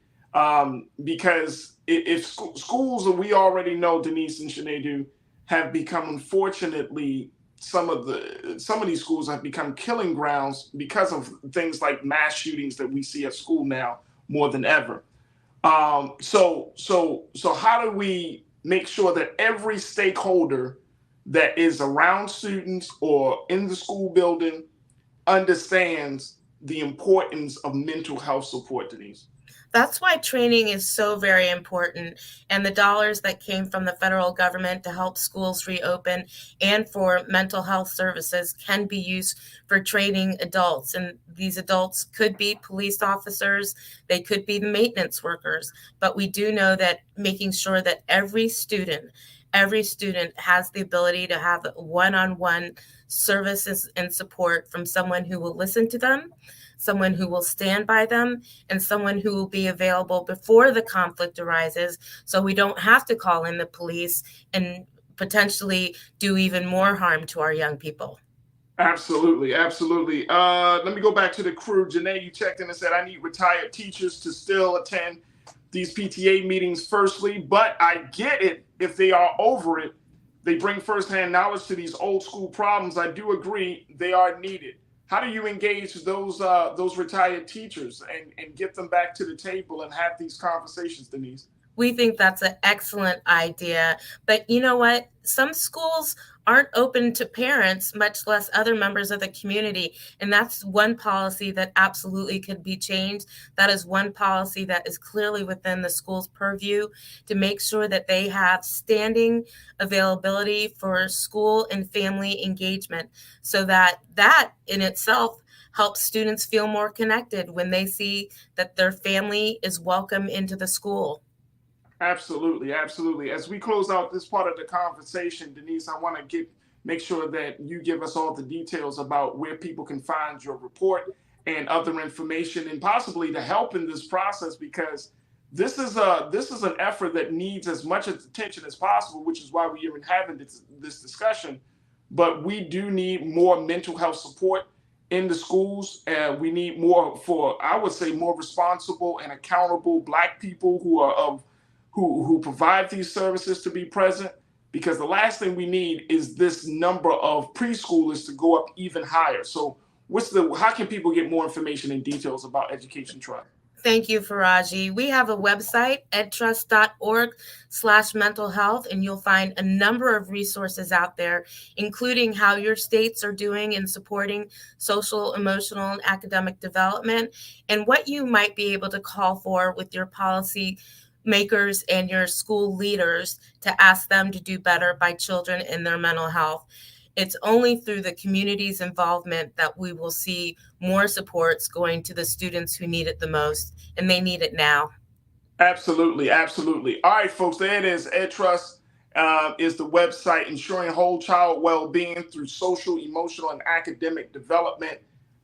Because if schools, we already know, Denise and Sinead, have become, unfortunately, some of these schools have become killing grounds because of things like mass shootings that we see at school now more than ever. So how do we make sure that every stakeholder that is around students or in the school building understands the importance of mental health support, Denise? That's why training is so very important. And the dollars that came from the federal government to help schools reopen and for mental health services can be used for training adults. And these adults could be police officers, they could be the maintenance workers. But we do know that making sure that every student, every student has the ability to have one-on-one services and support from someone who will listen to them, someone who will stand by them, and someone who will be available before the conflict arises, so we don't have to call in the police and potentially do even more harm to our young people. Absolutely, absolutely. Let me go back to the crew. Janae, you checked in and said, I need retired teachers to still attend these PTA meetings firstly, but I get it if they are over it. They bring firsthand knowledge to these old school problems. I do agree they are needed. How do you engage those retired teachers and get them back to the table and have these conversations, Denise? We think that's an excellent idea. But you know what? Some schools aren't open to parents, much less other members of the community. And that's one policy that absolutely could be changed. That is one policy that is clearly within the school's purview to make sure that they have standing availability for school and family engagement, so that in itself helps students feel more connected when they see that their family is welcome into the school. Absolutely, absolutely. As we close out this part of the conversation, Denise, I want to make sure that you give us all the details about where people can find your report and other information, and possibly to help in this process, because this is an effort that needs as much attention as possible, which is why we're even having this discussion. But we do need more mental health support in the schools. We need more I would say, more responsible and accountable Black people who provide these services to be present, because the last thing we need is this number of preschoolers to go up even higher. So how can people get more information and details about Education Trust? Thank you, Farajii. We have a website, edtrust.org/mental health, and you'll find a number of resources out there, including how your states are doing in supporting social, emotional, and academic development, and what you might be able to call for with your policy makers and your school leaders to ask them to do better by children and their mental health. It's only through the community's involvement that we will see more supports going to the students who need it the most, and they need it now. Absolutely, absolutely. All right, folks, there it is. EdTrust is the website, ensuring whole child well-being through social, emotional, and academic development.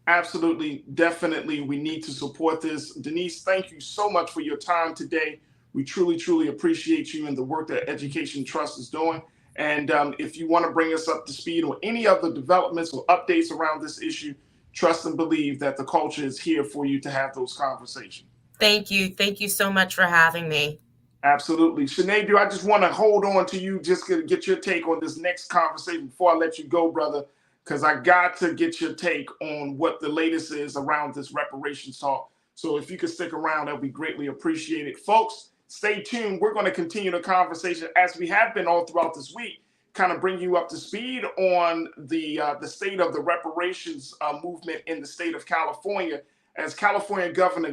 Absolutely, definitely, we need to support this. Denise, thank you so much for your time today. We truly, truly appreciate you and the work that Education Trust is doing. And if you want to bring us up to speed on any other developments or updates around this issue, trust and believe that the culture is here for you to have those conversations. Thank you. Thank you so much for having me. Absolutely. Sinead, I just want to hold on to you just to get your take on this next conversation before I let you go, brother, because I got to get your take on what the latest is around this reparations talk. So if you could stick around, that would be greatly appreciated. Folks, stay tuned. We're going to continue the conversation as we have been all throughout this week, kind of bring you up to speed on the state of the reparations movement in the state of California, as California Governor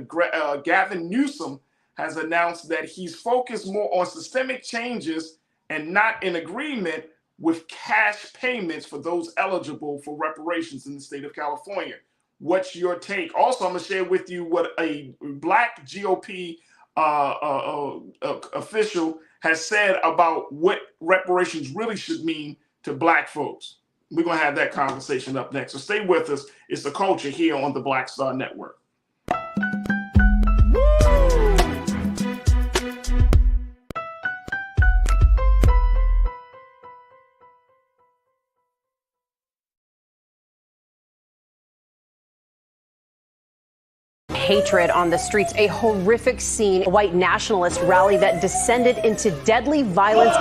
Gavin Newsom has announced that he's focused more on systemic changes and not in agreement with cash payments for those eligible for reparations in the state of California. What's your take? Also, I'm going to share with you what a Black GOP official has said about what reparations really should mean to Black folks. We're going to have that conversation up next. So stay with us. It's The Culture here on the Black Star Network. Hatred on the streets, a horrific scene, a white nationalist rally that descended into deadly violence.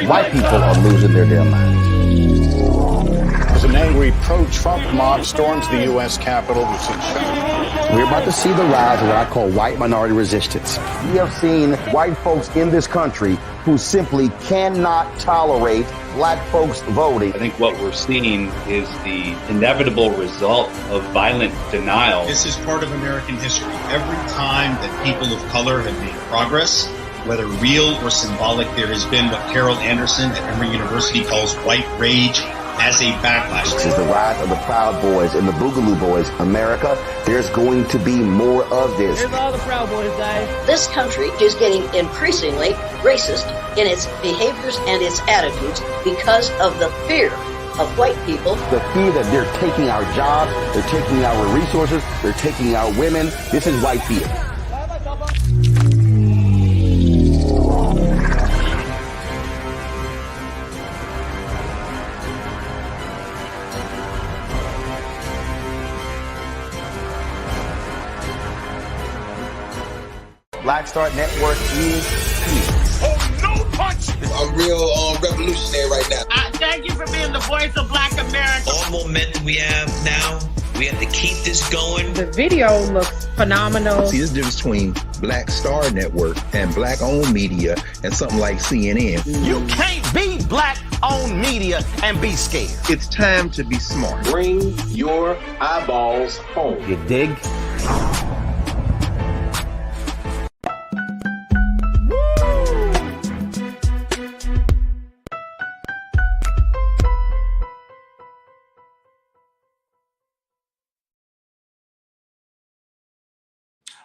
White people are losing their damn minds. As an angry pro-Trump mob storms the U.S. Capitol, we're about to see the rise of what I call white minority resistance. We have seen white folks in this country who simply cannot tolerate Black folks voting. I think what we're seeing is the inevitable result of violent denial. This is part of American history. Every time that people of color have made progress, whether real or symbolic, there has been what Carol Anderson at Emory University calls white rage as a backlash. This is the rise of the Proud Boys and the Boogaloo Boys. America, there's going to be more of this. Here's all the Proud Boys, guys. This country is getting increasingly racist in its behaviors and its attitudes because of the fear of white people. The fear that they're taking our jobs, they're taking our resources, they're taking our women. This is white fear. Black Star Network is Oh, no punch! I'm real revolutionary right now. Thank you for being the voice of Black America. All momentum we have now, we have to keep this going. The video looks phenomenal. See, there's a difference between Black Star Network and black-owned media and something like CNN. You can't be black-owned media and be scared. It's time to be smart. Bring your eyeballs home. You dig?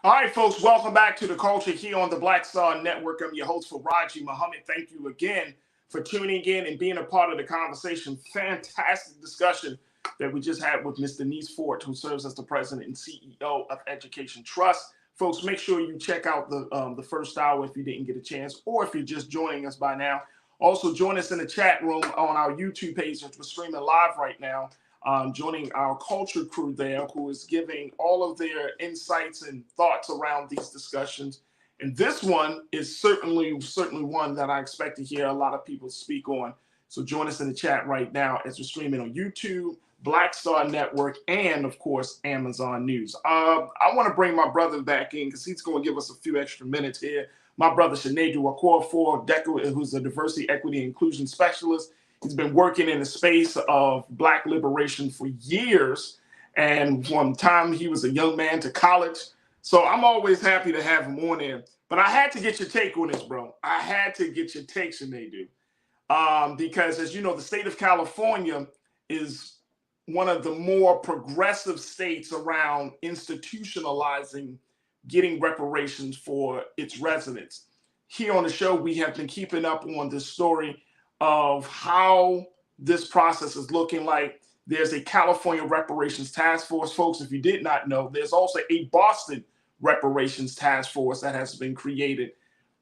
All right, folks, welcome back to The Culture here on the Black Star Network. I'm your host, Farajii Muhammad. Thank you again for tuning in and being a part of the conversation. Fantastic discussion that we just had with Ms. Denise Ford, who serves as the president and CEO of Education Trust. Folks, make sure you check out the first hour if you didn't get a chance, or if you're just joining us by now. Also, join us in the chat room on our YouTube page, which we're streaming live right now. Joining our culture crew there, who is giving all of their insights and thoughts around these discussions. And this one is certainly one that I expect to hear a lot of people speak on. So join us in the chat right now as we're streaming on YouTube, Black Star Network, and of course, Amazon News. I want to bring my brother back in because he's going to give us a few extra minutes here. My brother, Sinedu Okorafor, who's a diversity, equity, and inclusion specialist. He's been working in the space of Black liberation for years, and from the time he was a young man to college. So I'm always happy to have him on there. But I had to get your take on this, bro. I had to get your take, Sinedu, because as you know, the state of California is one of the more progressive states around institutionalizing getting reparations for its residents. Here on the show, we have been keeping up on this story of how this process is looking like. There's a California reparations task force. Folks, if you did not know, there's also a Boston reparations task force that has been created.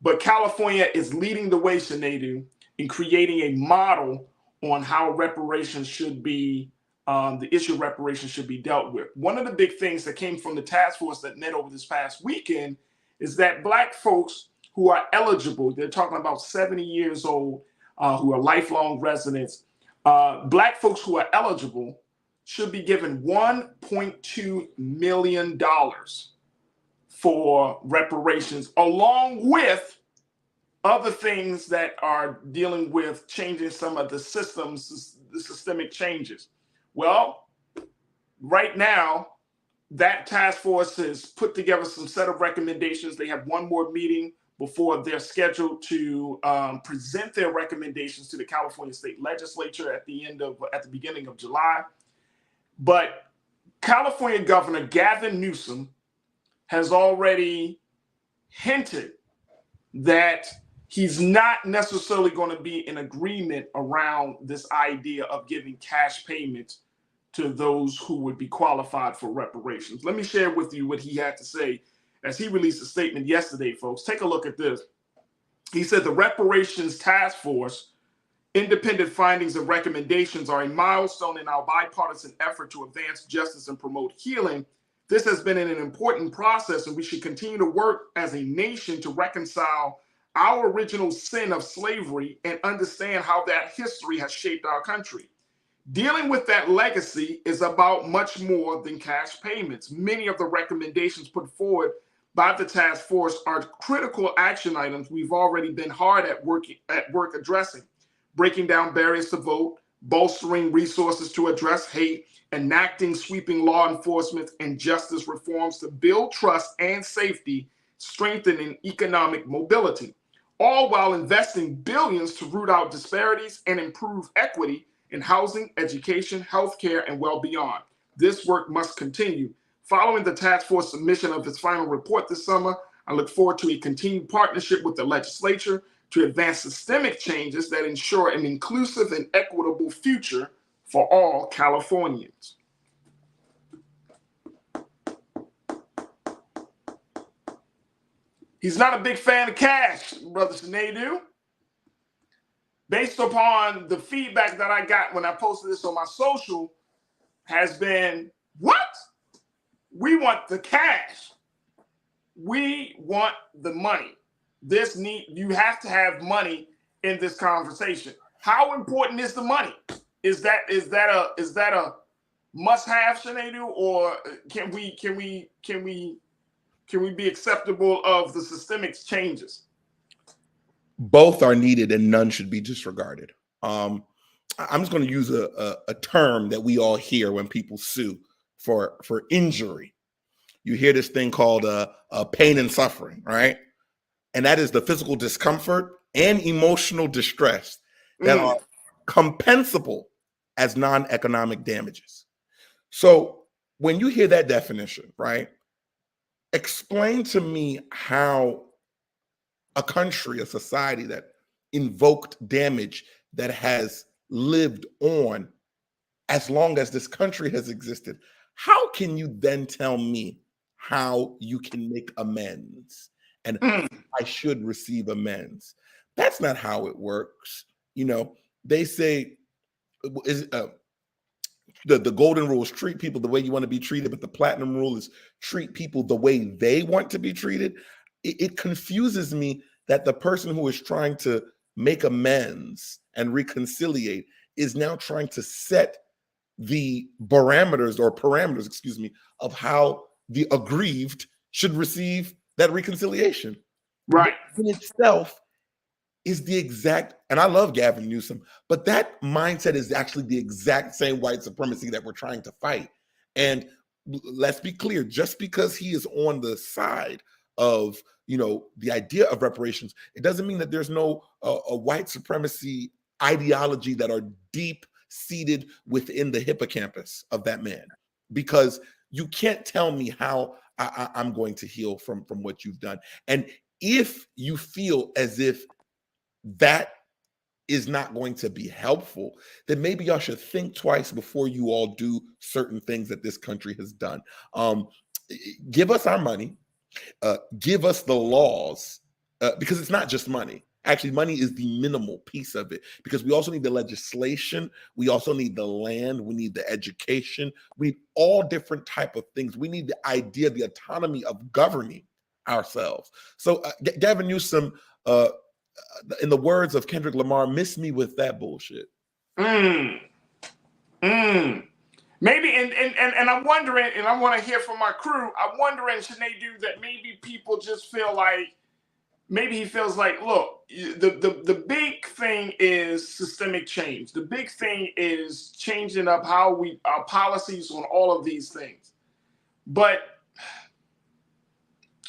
But California is leading the way, Sinedu, in creating a model on how reparations should be, the issue of reparations should be dealt with. One of the big things that came from the task force that met over this past weekend is that Black folks who are eligible, they're talking about 70 years old, who are lifelong residents, Black folks who are eligible should be given $1.2 million for reparations, along with other things that are dealing with changing some of the systems, the systemic changes. Well, right now, that task force has put together some set of recommendations. They have one more meeting before they're scheduled to present their recommendations to the California State Legislature at the beginning of July. But California Governor Gavin Newsom has already hinted that he's not necessarily going to be in agreement around this idea of giving cash payments to those who would be qualified for reparations. Let me share with you what he had to say as he released a statement yesterday, folks. Take a look at this. He said the reparations task force independent findings and recommendations are a milestone in our bipartisan effort to advance justice and promote healing. This has been an important process, and we should continue to work as a nation to reconcile our original sin of slavery and understand how that history has shaped our country. Dealing with that legacy is about much more than cash payments. Many of the recommendations put forward by the task force are critical action items we've already been hard at work addressing. Breaking down barriers to vote, bolstering resources to address hate, enacting sweeping law enforcement and justice reforms to build trust and safety, strengthening economic mobility, all while investing billions to root out disparities and improve equity in housing, education, healthcare, and well beyond. This work must continue. Following the task force submission of its final report this summer, I look forward to a continued partnership with the legislature to advance systemic changes that ensure an inclusive and equitable future for all Californians. He's not a big fan of cash, Brother Sinedu. Based upon the feedback that I got when I posted this on my social, has been, what? We want the cash. We want the money. You have to have money in this conversation. How important is the money? Is that a must-have, Sinedu, or can we be acceptable of the systemic changes? Both are needed and none should be disregarded. I'm just going to use a term that we all hear when people sue for injury. You hear this thing called pain and suffering, right? And that is the physical discomfort and emotional distress that are compensable as non-economic damages. So when you hear that definition, right, explain to me how a country, a society that invoked damage that has lived on as long as this country has existed, how can you then tell me how you can make amends and I should receive amends? That's not how it works. You know, they say the golden rule is treat people the way you want to be treated, but the platinum rule is treat people the way they want to be treated. It confuses me that the person who is trying to make amends and reconciliate is now trying to set the parameters, of how the aggrieved should receive that reconciliation. Right. In itself is the exact, and I love Gavin Newsom, but that mindset is actually the exact same white supremacy that we're trying to fight. And let's be clear, just because he is on the side of, you know, the idea of reparations, it doesn't mean that there's no a white supremacy ideology that are deep seated within the hippocampus of that man, because you can't tell me how I'm going to heal from what you've done. And if you feel as if that is not going to be helpful, then maybe y'all should think twice before you all do certain things that this country has done. Give us our money, give us the laws, because it's not just money. Actually, money is the minimal piece of it, because we also need the legislation. We also need the land. We need the education. We need all different type of things. We need the idea, the autonomy of governing ourselves. So Gavin Newsom, in the words of Kendrick Lamar, miss me with that bullshit. Maybe, and I'm wondering, and I want to hear from my crew, I'm wondering, Sinedu, that maybe people just feel like, maybe he feels like, look, the big thing is systemic change. The big thing is changing up how our policies on all of these things. But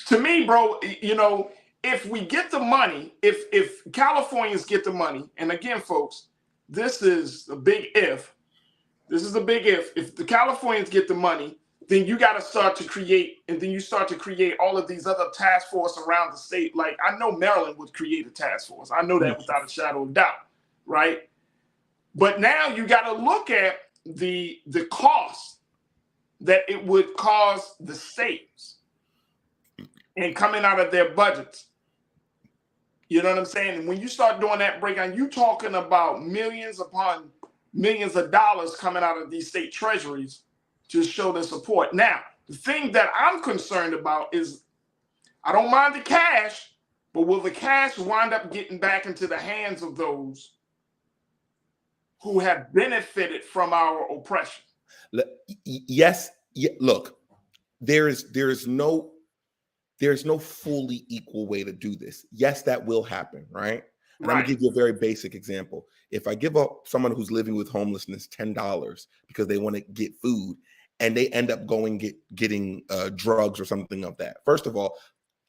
to me, bro, you know, if we get the money, if Californians get the money, and again, folks, this is a big if. This is a big if. If the Californians get the money, then you got to start to create, and then you start to create all of these other task force around the state. Like, I know Maryland would create a task force. I know that without a shadow of doubt, right? But now you got to look at the cost that it would cause the states and coming out of their budgets. You know what I'm saying? And when you start doing that breakdown, you talking about millions upon millions of dollars coming out of these state treasuries to show their support. Now, the thing that I'm concerned about is, I don't mind the cash, but will the cash wind up getting back into the hands of those who have benefited from our oppression? Yes. Look, there's no fully equal way to do this. Yes, that will happen, right? And I'm gonna give you a very basic example. If I give up someone who's living with homelessness $10 because they want to get food, and they end up getting drugs or something of that, first of all,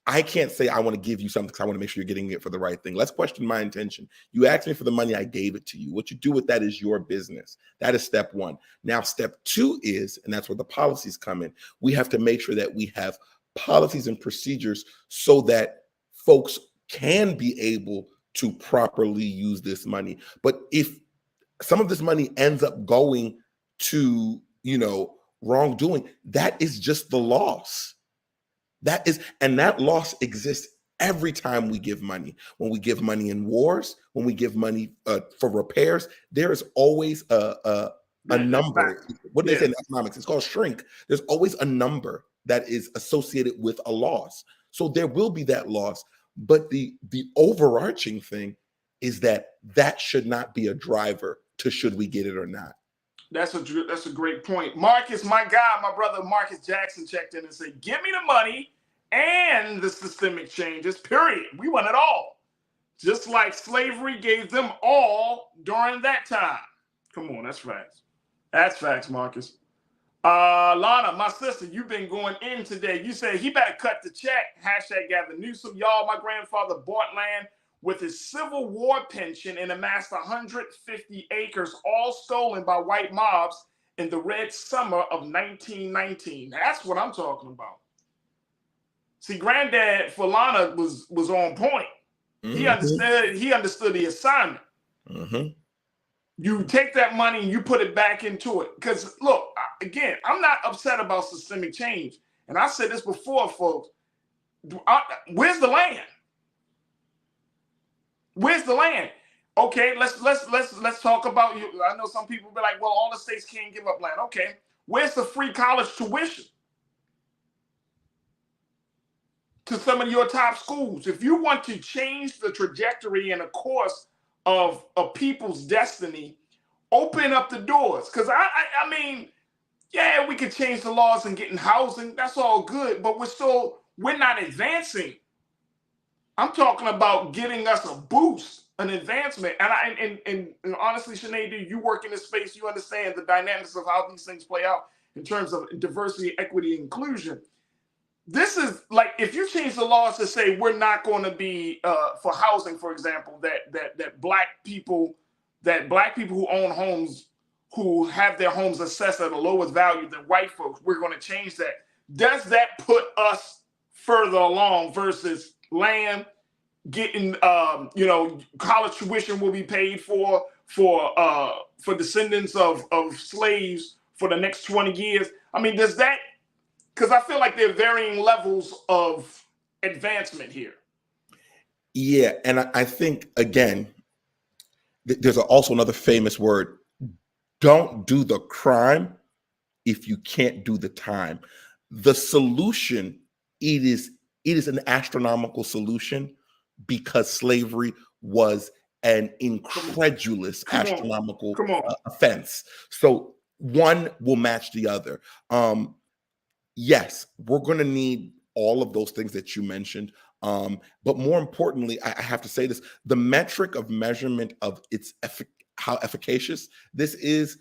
I can't say I want to give you something because I want to make sure you're getting it for the right thing. Let's question my intention. You asked me for the money, I gave it to you. What you do with that is your business. That is step one. Now, step two is, and that's where the policies come in, we have to make sure that we have policies and procedures so that folks can be able to properly use this money. But if some of this money ends up going to, wrongdoing, that is just the loss. That loss exists every time we give money. When we give money in wars, when we give money for repairs, there is always a number. What do they say in economics? It's called shrink. There's always a number that is associated with a loss. So there will be that loss. But the overarching thing is that should not be a driver to should we get it or not. That's a great point. Marcus, my guy, my brother Marcus Jackson checked in and said, give me the money and the systemic changes, period. We want it all. Just like slavery gave them all during that time. Come on, that's facts. That's facts, Marcus. Lana, my sister, you've been going in today. You said he better cut the check. Hashtag Gavin Newsom. Y'all, my grandfather bought land with his Civil War pension and amassed 150 acres, all stolen by white mobs in the Red Summer of 1919. That's what I'm talking about. See, Granddad for Lana was on point. Mm-hmm. He understood the assignment. Mm-hmm. You take that money and you put it back into it. Because look, again, I'm not upset about systemic change. And I said this before, folks. Where's the land? Where's the land? Okay, let's talk about you. I know some people be like, well, all the states can't give up land. Okay, where's the free college tuition to some of your top schools? If you want to change the trajectory and the course of a people's destiny, open up the doors. Because I mean, yeah, we could change the laws and get in housing. That's all good, but we're not advancing. I'm talking about getting us a boost, an advancement. And honestly, Sinead, you work in this space, you understand the dynamics of how these things play out in terms of diversity, equity, and inclusion. This is like, if you change the laws to say we're not going to be for housing, for example, that black people who own homes, who have their homes assessed at a lower value than white folks, we're going to change that. Does that put us further along versus land, getting college tuition will be paid for descendants of slaves for the next 20 years? I mean, does that, because I feel like there are varying levels of advancement here. Yeah, and I think, again, there's also another famous word: don't do the crime if you can't do the time. The solution, it is an astronomical solution, because slavery was an incredulous astronomical offense. So one will match the other. Yes, we're going to need all of those things that you mentioned. But more importantly, I have to say this: the metric of measurement of how efficacious this is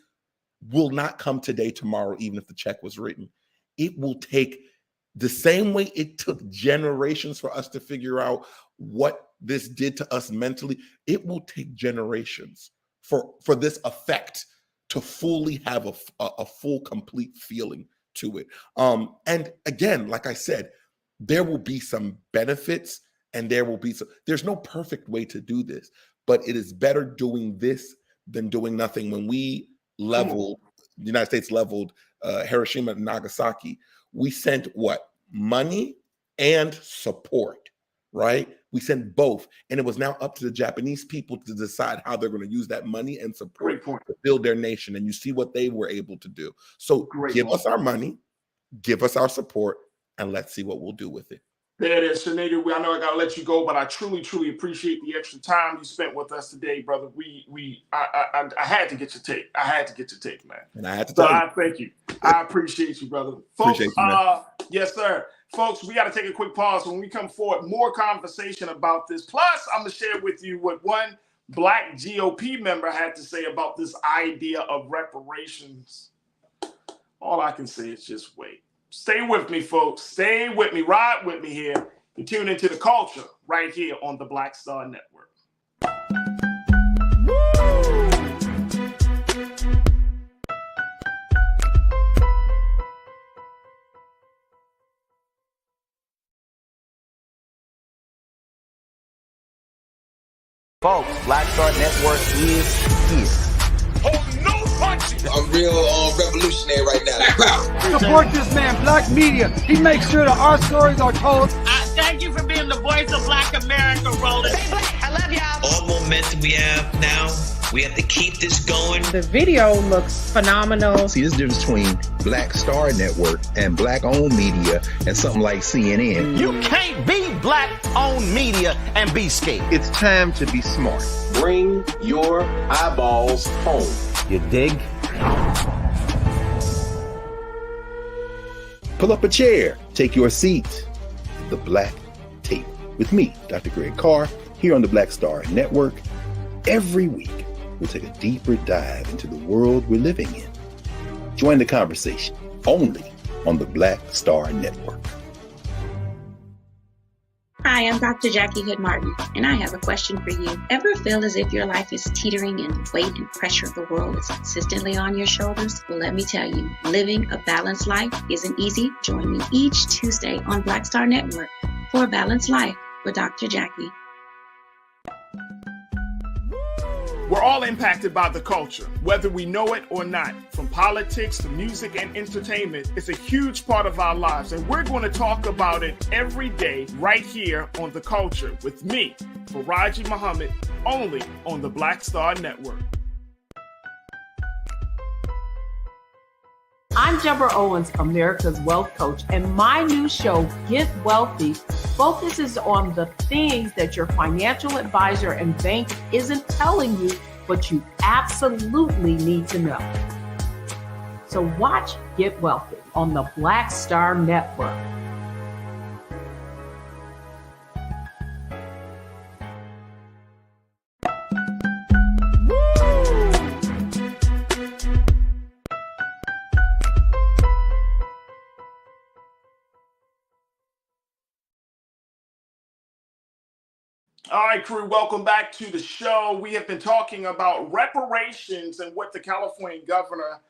will not come today, tomorrow, even if the check was written. It will take, the same way it took generations for us to figure out what this did to us mentally, it will take generations for this effect to fully have a full, complete feeling to it. And again, like I said, there will be some benefits and there's no perfect way to do this, but it is better doing this than doing nothing. When we the United States leveled Hiroshima and Nagasaki, we sent what? Money and support, right? We sent both. And it was now up to the Japanese people to decide how they're going to use that money and support to build their nation. And you see what they were able to do. So give us our money, give us our support, and let's see what we'll do with it. There it is, Sinead. I know I got to let you go, but I truly, truly appreciate the extra time you spent with us today, brother. I had to get your take. I had to get your take, man. And I had to tell you. Thank you. I appreciate you, brother. Folks, appreciate you, man. Yes, sir. Folks, we got to take a quick pause. When we come forward, more conversation about this. Plus, I'm going to share with you what one Black GOP member had to say about this idea of reparations. All I can say is just wait. Stay with me, folks. Stay with me. Ride with me here. You tune into the culture right here on the Black Star Network. Folks, Black Star Network is here. Oh, no punches! I'm real revolutionary right now. Support this man, Black Media. He makes sure that our stories are told. Thank you for being the voice of Black America, Roland. I love y'all. All momentum we have now, we have to keep this going. The video looks phenomenal. See, there's a difference between Black Star Network and Black-owned media and something like CNN. You can't be Black-owned media and be scared. It's time to be smart. Bring your eyeballs home. You dig? Pull up a chair. Take your seat. The Black Tape with me, Dr. Greg Carr, here on the Black Star Network. Every week, we'll take a deeper dive into the world we're living in. Join the conversation only on the Black Star Network. Hi, I'm Dr. Jackie Hood Martin, and I have a question for you. Ever feel as if your life is teetering and the weight and pressure of the world is consistently on your shoulders? Well, let me tell you, living a balanced life isn't easy. Join me each Tuesday on Black Star Network for A Balanced Life with Dr. Jackie. We're all impacted by the culture, whether we know it or not. From politics to music and entertainment, it's a huge part of our lives, and we're going to talk about it every day right here on The Culture with me, Farajii Muhammad, only on the Black Star Network. I'm Deborah Owens, America's Wealth Coach, and my new show, Get Wealthy, focuses on the things that your financial advisor and bank isn't telling you, but you absolutely need to know. So watch Get Wealthy on the Black Star Network. All right, crew, welcome back to the show. We have been talking about reparations and what the California governor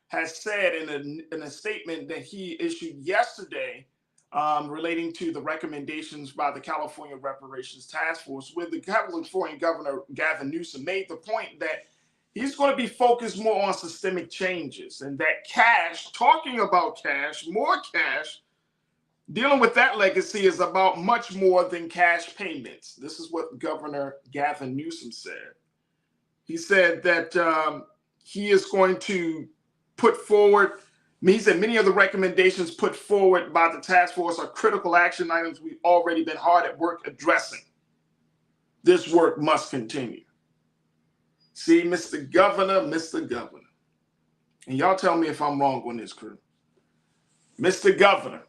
has said in a statement that he issued yesterday relating to the recommendations by the California Reparations Task Force, where the California governor, Gavin Newsom, made the point that he's going to be focused more on systemic changes and that cash, talking about cash, more cash, dealing with that legacy is about much more than cash payments. This is what Governor Gavin Newsom said. He said that he is going to put forward, he said many of the recommendations put forward by the task force are critical action items we've already been hard at work addressing. This work must continue. See, Mr. Governor. And y'all tell me if I'm wrong on this, crew. Mr. Governor,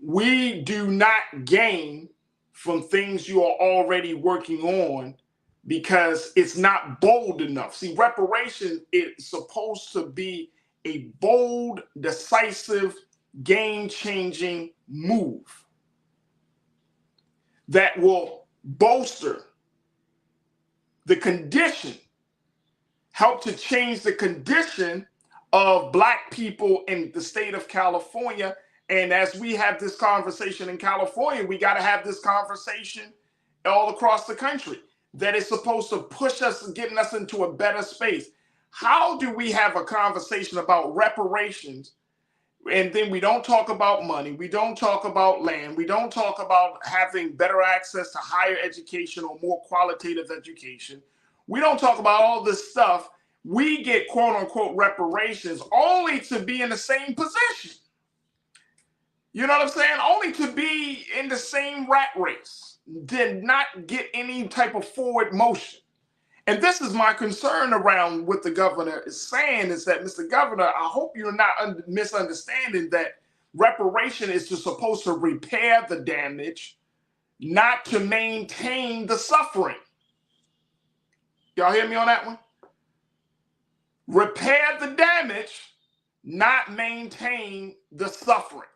we do not gain from things you are already working on because it's not bold enough. See, reparation is supposed to be a bold, decisive, game-changing move that will bolster the condition, help to change the condition of Black people in the state of California. And as we have this conversation in California, we got to have this conversation all across the country that is supposed to push us, getting us into a better space. How do we have a conversation about reparations and then we don't talk about money, we don't talk about land, we don't talk about having better access to higher education or more qualitative education, we don't talk about all this stuff, we get quote unquote reparations only to be in the same position. You know what I'm saying? Only to be in the same rat race, did not get any type of forward motion. And this is my concern around what the governor is saying is that, Mr. Governor, I hope you're not misunderstanding that reparation is just supposed to repair the damage, not to maintain the suffering. Y'all hear me on that one? Repair the damage, not maintain the suffering.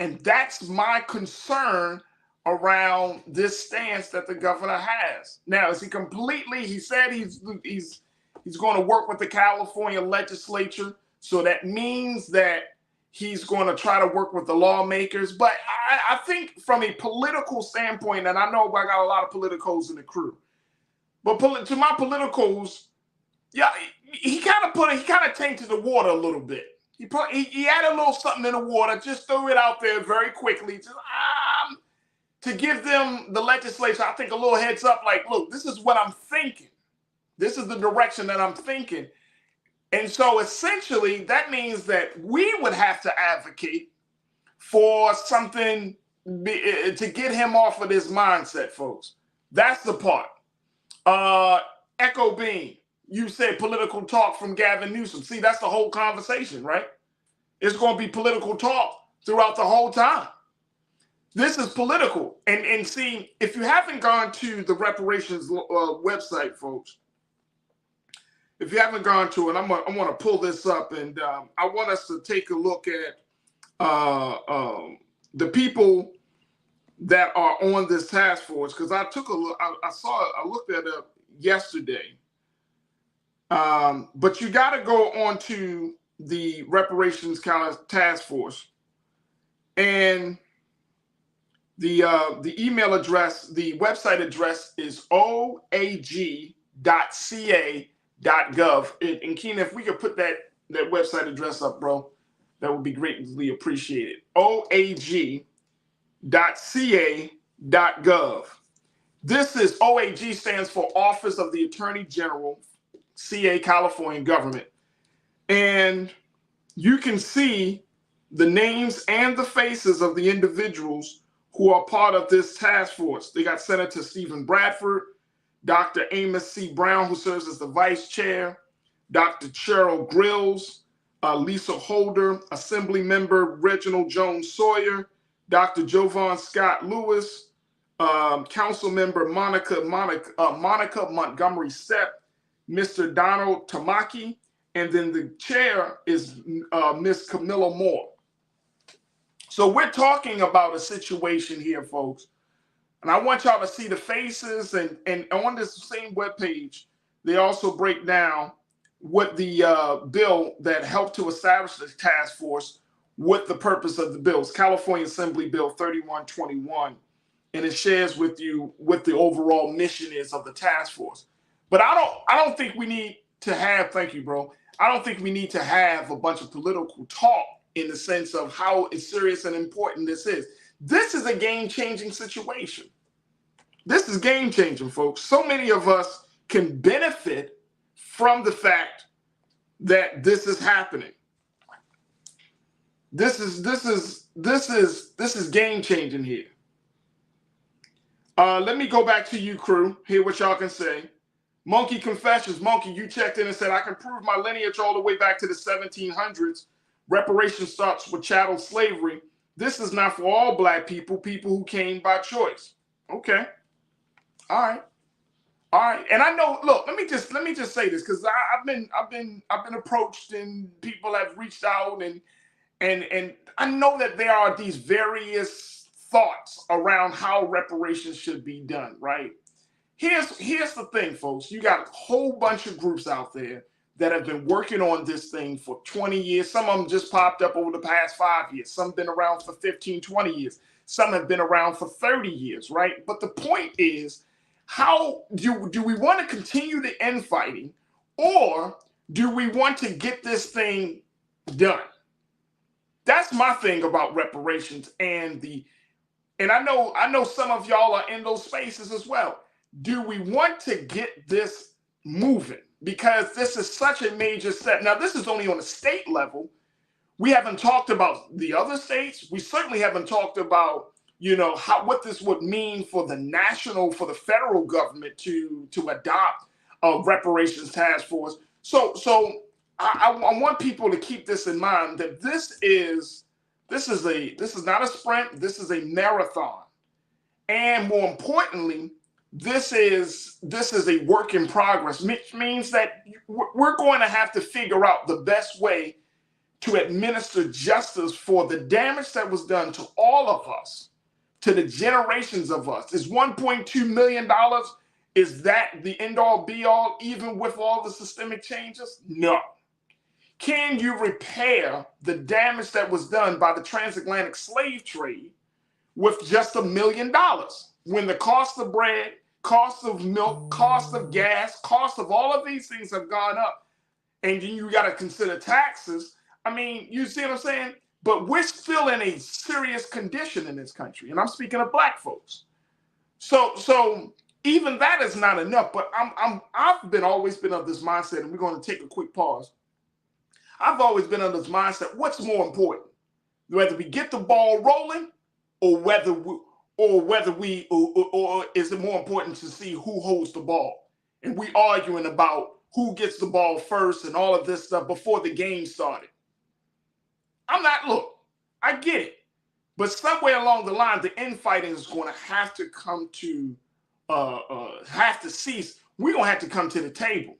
And that's my concern around this stance that the governor has. Now, is he completely, he said he's going to work with the California legislature. So that means that he's going to try to work with the lawmakers. But I think from a political standpoint, and I know I got a lot of politicos in the crew, but to my politicos, yeah, he kind of tainted the water a little bit. He added a little something in the water, just threw it out there very quickly, just to give them, the legislature, I think, a little heads up, like, look, this is what I'm thinking. This is the direction that I'm thinking. And so essentially, that means that we would have to advocate for something to get him off of this mindset, folks. That's the part. Echo Bean, you said political talk from Gavin Newsom. See, that's the whole conversation, right? It's going to be political talk throughout the whole time. This is political. And see, if you haven't gone to the reparations website, folks, if you haven't gone to it, I'm going to pull this up, and I want us to take a look at the people that are on this task force, because I took a look. I looked that up yesterday. But you got to go on to the reparations task force, and the email address, the website address is oag.ca.gov. And Keenan, if we could put that website address up, bro, that would be greatly appreciated. oag.ca.gov. This is OAG, stands for Office of the Attorney General, CA, California government. And you can see the names and the faces of the individuals who are part of this task force. They got Senator Stephen Bradford, Dr. Amos C. Brown, who serves as the vice chair, Dr. Cheryl Grills, Lisa Holder, Assembly Member Reginald Jones Sawyer, Dr. Jovan Scott Lewis, Council Member Monica Montgomery Stepp, Mr. Donald Tamaki, and then the chair is Miss Camilla Moore. So we're talking about a situation here, folks, and I want y'all to see the faces, and on this same webpage, they also break down what the bill that helped to establish the task force, what the purpose of the bill is, California Assembly Bill 3121, and it shares with you what the overall mission is of the task force. But I don't think we need to have, thank you, bro. I don't think we need to have a bunch of political talk in the sense of how serious and important this is. This is a game-changing situation. This is game-changing, folks. So many of us can benefit from the fact that this is happening. This is game-changing here. Let me go back to you, crew. Hear what y'all can say. Monkey Confessions. Monkey, you checked in and said, I can prove my lineage all the way back to the 1700s. Reparations starts with chattel slavery. This is not for all Black people, people who came by choice. Okay. All right. And I know, look, let me just say this, because I've been approached, and people have reached out, and I know that there are these various thoughts around how reparations should be done, right? Here's the thing, folks. You got a whole bunch of groups out there that have been working on this thing for 20 years. Some of them just popped up over the past 5 years. Some have been around for 15, 20 years. Some have been around for 30 years, right? But the point is, how do we want to continue the infighting, or do we want to get this thing done? That's my thing about reparations, and I know some of y'all are in those spaces as well. Do we want to get this moving? Because this is such a major step. Now, this is only on a state level. We haven't talked about the other states. We certainly haven't talked about, what this would mean for the federal government to adopt a reparations task force. So I want people to keep this in mind, that this is not a sprint. This is a marathon, and more importantly, this is a work in progress, which means that we're going to have to figure out the best way to administer justice for the damage that was done to all of us, to the generations of us. Is $1.2 million, is that the end all be all, even with all the systemic changes? No. Can you repair the damage that was done by the transatlantic slave trade with just $1 million? When the cost of bread, cost of milk, cost of gas, cost of all of these things have gone up, and you got to consider taxes. I mean, you see what I'm saying? But we're still in a serious condition in this country, and I'm speaking of black folks. So even that is not enough. But I've always been of this mindset, and we're going to take a quick pause. I've always been of this mindset. What's more important, whether we get the ball rolling, or is it more important to see who holds the ball? And we arguing about who gets the ball first and all of this stuff before the game started. Look, I get it. But somewhere along the line, the infighting is going to have to come to, have to cease. We're going to have to come to the table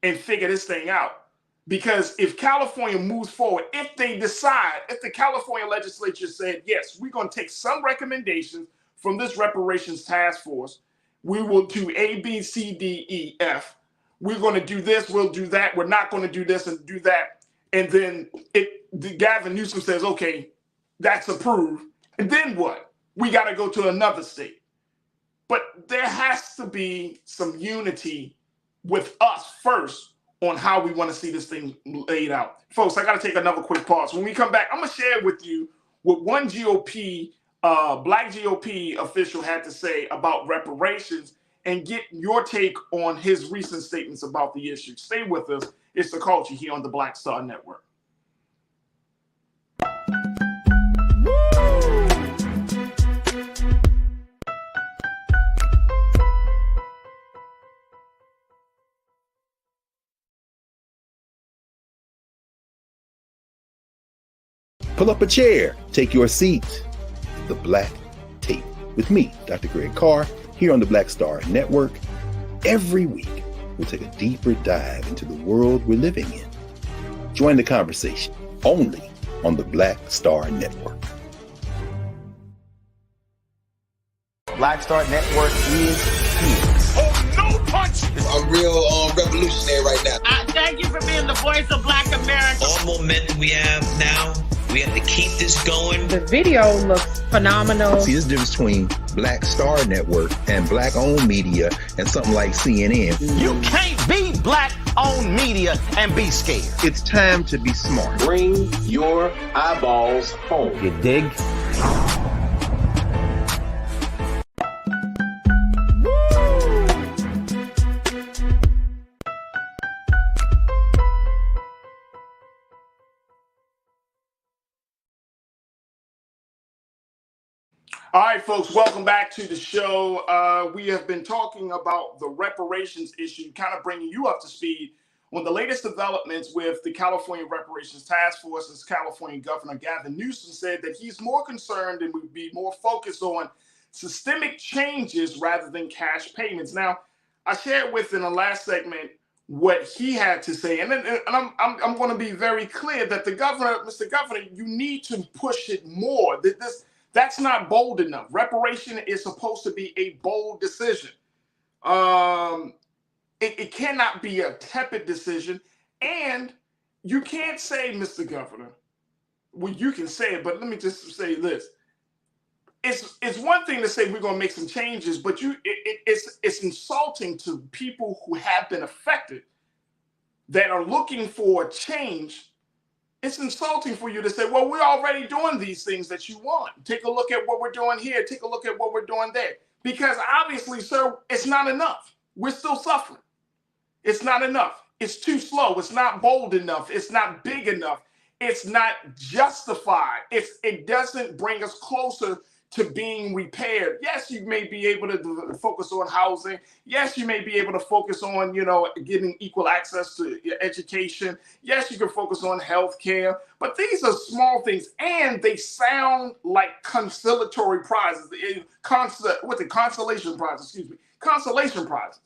and figure this thing out. Because if California moves forward, if they decide, if the California legislature said, yes, we're going to take some recommendations from this reparations task force, we will do A, B, C, D, E, F. We're going to do this, we'll do that. We're not going to do this and do that. And then Gavin Newsom says, okay, that's approved. And then what? We got to go to another state. But there has to be some unity with us first on how we want to see this thing laid out. Folks, I got to take another quick pause. When we come back, I'm going to share with you what one GOP, black GOP official had to say about reparations and get your take on his recent statements about the issue. Stay with us. It's The Culture here on the Black Star Network. Pull up a chair, take your seat. The Black Tape with me, Dr. Greg Carr, here on the Black Star Network. Every week, we'll take a deeper dive into the world we're living in. Join the conversation only on the Black Star Network. Black Star Network is here. Oh, no punch! I'm real revolutionary right now. Thank you for being the voice of Black America. All momentum we have now, we have to keep this going. The video looks phenomenal. See, there's a difference between Black Star Network and black-owned media and something like CNN. You can't be black-owned media and be scared. It's time to be smart. Bring your eyeballs home. You dig? All right, folks, welcome back to the show. We have been talking about the reparations issue, kind of bringing you up to speed on the latest developments with the California Reparations Task Force. As California Governor Gavin Newsom said that he's more concerned and would be more focused on systemic changes rather than cash payments. Now, I shared with in the last segment what he had to say, and I'm going to be very clear that the governor, Mr. Governor, you need to push it more. That's not bold enough. Reparation is supposed to be a bold decision. It cannot be a tepid decision. And you can't say, Mr. Governor, well, you can say it, but let me just say this. It's one thing to say we're going to make some changes, but it's insulting to people who have been affected that are looking for change. It's insulting for you to say, well, we're already doing these things that you want. Take a look at what we're doing here. Take a look at what we're doing there. Because obviously, sir, it's not enough. We're still suffering. It's not enough. It's too slow. It's not bold enough. It's not big enough. It's not justified. It doesn't bring us closer to being repaired. Yes, you may be able to focus on housing. Yes, you may be able to focus on, getting equal access to education. Yes, you can focus on health care. But these are small things, and they sound like consolatory prizes. Consolation prizes, Consolation prizes.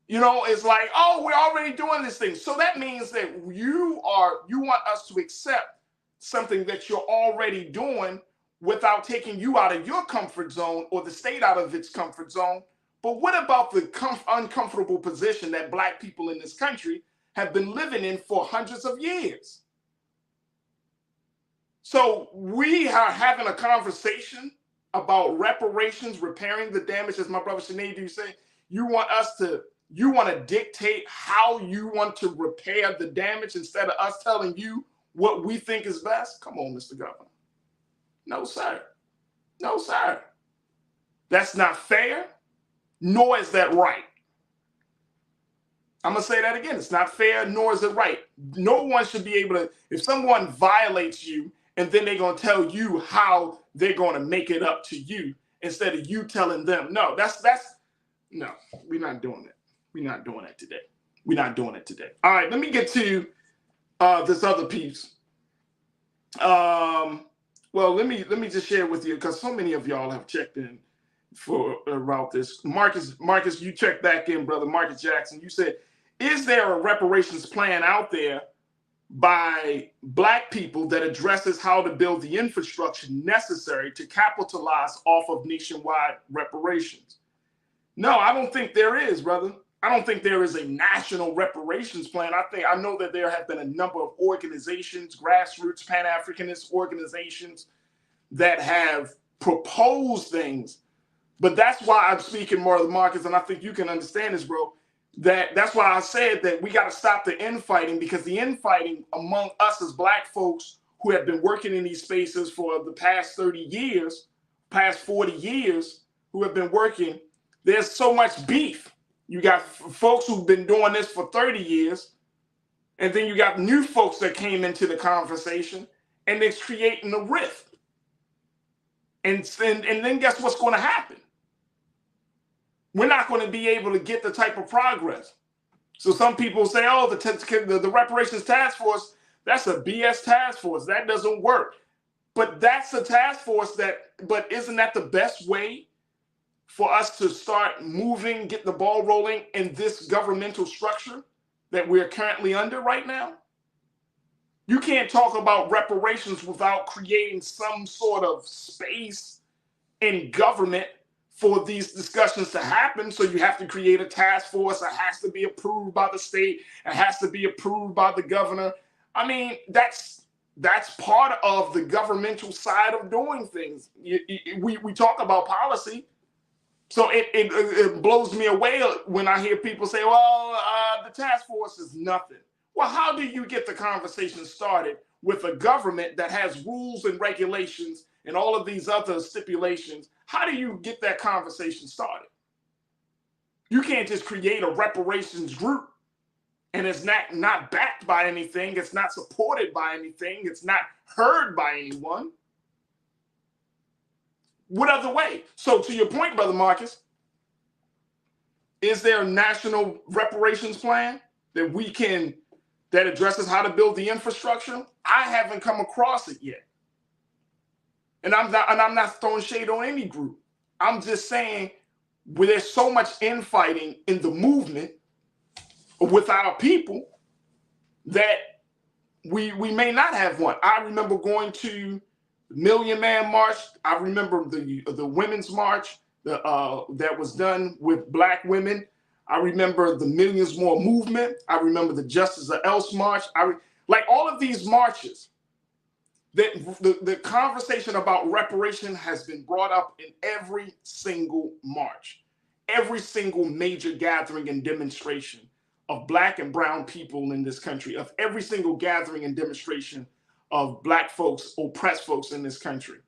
It's like, oh, we're already doing this thing. So that means that you want us to accept something that you're already doing without taking you out of your comfort zone or the state out of its comfort zone. But what about the uncomfortable position that Black people in this country have been living in for hundreds of years? So we are having a conversation about reparations, repairing the damage, as my brother Sinead, you say, you want to dictate how you want to repair the damage instead of us telling you what we think is best? Come on, Mr. Governor. No, sir. No, sir. That's not fair, nor is that right. I'm going to say that again. It's not fair, nor is it right. No one should be able to, if someone violates you, and then they're going to tell you how they're going to make it up to you instead of you telling them. No, no, we're not doing that. We're not doing that today. We're not doing it today. All right, let me get to this other piece. Well, let me just share with you, because so many of y'all have checked in about this. Marcus, you checked back in, brother. Marcus Jackson, you said, is there a reparations plan out there by Black people that addresses how to build the infrastructure necessary to capitalize off of nationwide reparations? No, I don't think there is, brother. I don't think there is a national reparations plan. I know that there have been a number of organizations, grassroots Pan-Africanist organizations, that have proposed things. But that's why I'm speaking more of the markets, and I think you can understand this, bro. That's why I said that we got to stop the infighting, because the infighting among us as Black folks who have been working in these spaces for the past 30 years, past 40 years, who have been working, there's so much beef. You got folks who've been doing this for 30 years, and then you got new folks that came into the conversation, and it's creating a rift. And then guess what's going to happen? We're not going to be able to get the type of progress. So some people say, oh, the reparations task force, that's a BS task force. That doesn't work. But that's a task force but isn't that the best way for us to start moving, get the ball rolling in this governmental structure that we're currently under right now? You can't talk about reparations without creating some sort of space in government for these discussions to happen. So you have to create a task force. It has to be approved by the state. It has to be approved by the governor. I mean, that's part of the governmental side of doing things. We talk about policy. So it blows me away when I hear people say, well, the task force is nothing. Well, how do you get the conversation started with a government that has rules and regulations and all of these other stipulations? How do you get that conversation started? You can't just create a reparations group and it's not backed by anything. It's not supported by anything. It's not heard by anyone. What other way? So to your point, Brother Marcus, is there a national reparations plan that addresses how to build the infrastructure? I haven't come across it yet. And I'm not throwing shade on any group. I'm just saying, where there's so much infighting in the movement with our people that we may not have one. I remember going to the Million Man March. I remember the Women's March that was done with Black women. I remember the Millions More movement. I remember the Justice or Else March. Like all of these marches. The conversation about reparation has been brought up in every single march, every single major gathering and demonstration of Black and brown people in this country, of every single gathering and demonstration of Black folks, oppressed folks in this country.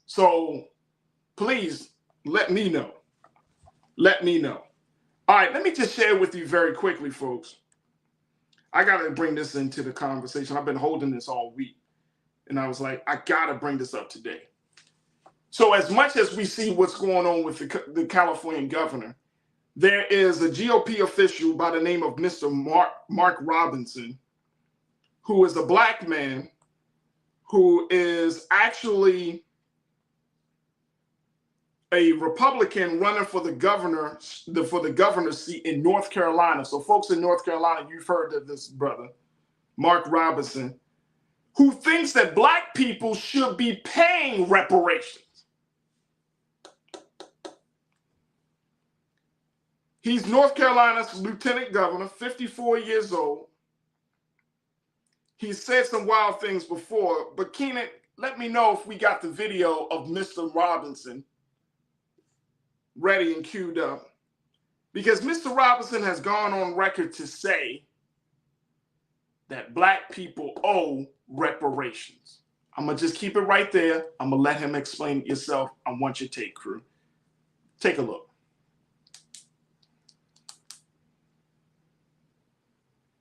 So please let me know. Let me know. All right, let me just share with you very quickly, folks. I got to bring this into the conversation. I've been holding this all week. And I was like, I got to bring this up today. So as much as we see what's going on with the California governor, there is a GOP official by the name of Mr. Mark Robinson, who is a Black man who is actually a Republican running for the governor's seat in North Carolina. So folks in North Carolina, you've heard of this brother, Mark Robinson. who thinks that black people should be paying reparations. He's North Carolina's lieutenant governor, 54 years old. He's said some wild things before, but Keenan, let me know if we got the video of Mr. Robinson ready and queued up. Because Mr. Robinson has gone on record to say that black people owe reparations. I'm going to just keep it right there. I'm going to let him explain it yourself. I want your take, crew. Take a look.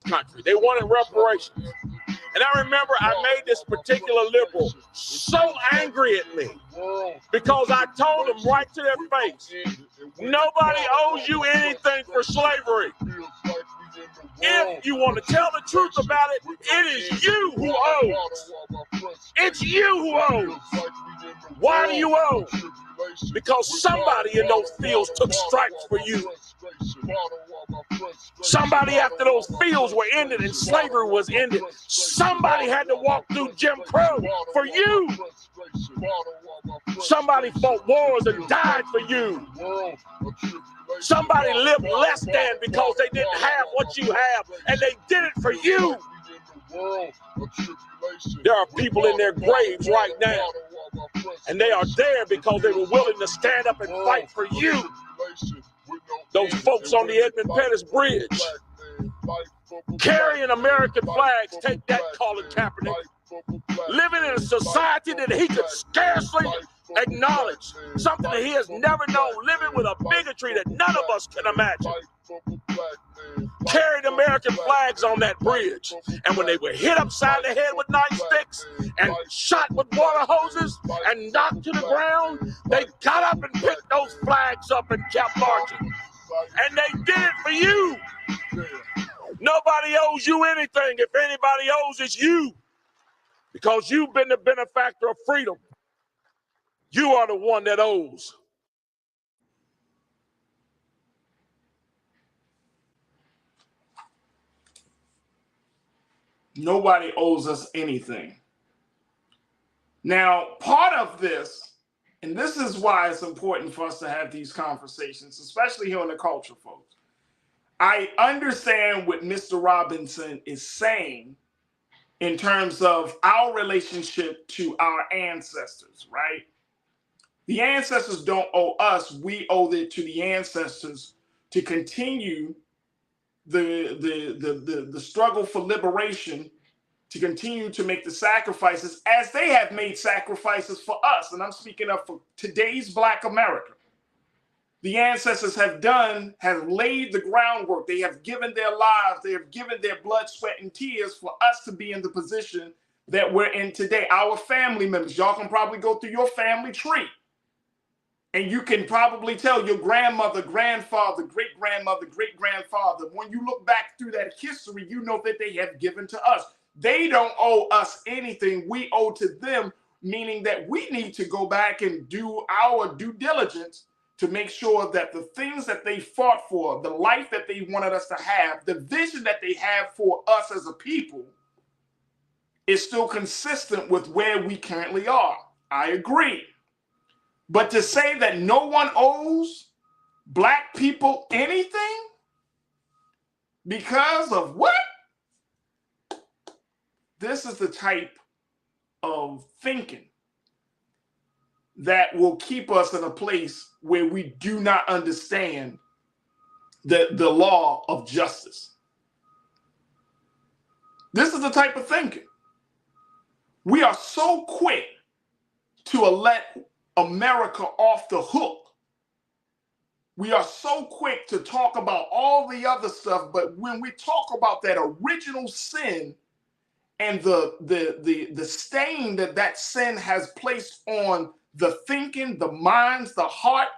Country. They wanted reparations. And I remember I made this particular liberal so angry at me because I told them right to their face, nobody owes you anything for slavery. If you want to tell the truth about it, it is you who owes. It's you who owes. Why do you owe? Because somebody in those fields took stripes for you. Somebody after those fields were ended and slavery was ended, somebody had to walk through Jim Crow for you. Somebody fought wars and died for you. Somebody lived less than because they didn't have what you have, and they did it for you. There are people in their graves right now, and they are there because they were willing to stand up and fight for you. Those folks on the Edmund Pettus Bridge carrying American flags, take that, Colin Kaepernick, living in a society that he could scarcely acknowledge, something that he has never known, living with a bigotry that none of us can imagine. Carried American flags on that bridge, and when they were hit upside the head with nightsticks and shot with water hoses and knocked to the ground, they got up and picked those flags up and kept marching. And they did it for you. Nobody owes you anything. If anybody owes, it's you. Because you've been the benefactor of freedom. You are the one that owes. Nobody owes us anything. Now, part of this, and this is why it's important for us to have these conversations, especially here on the culture, folks. I understand what Mr. Robinson is saying in terms of our relationship to our ancestors, right? The ancestors don't owe us. We owe it to the ancestors to continue the struggle for liberation, to continue to make the sacrifices as they have made sacrifices for us. And I'm speaking of for today's Black America. The ancestors have laid the groundwork. They have given their lives. They have given their blood, sweat, and tears for us to be in the position that we're in today. Our family members, y'all can probably go through your family tree. And you can probably tell your grandmother, grandfather, great-grandmother, great-grandfather. When you look back through that history, you know that they have given to us. They don't owe us anything. We owe to them, meaning that we need to go back and do our due diligence to make sure that the things that they fought for, the life that they wanted us to have, the vision that they have for us as a people is still consistent with where we currently are. I agree. But to say that no one owes Black people anything because of what? This is the type of thinking that will keep us in a place where we do not understand the law of justice. This is the type of thinking. We are so quick to let America off the hook. We are so quick to talk about all the other stuff, but when we talk about that original sin and the stain that sin has placed on the thinking, the minds, the heart,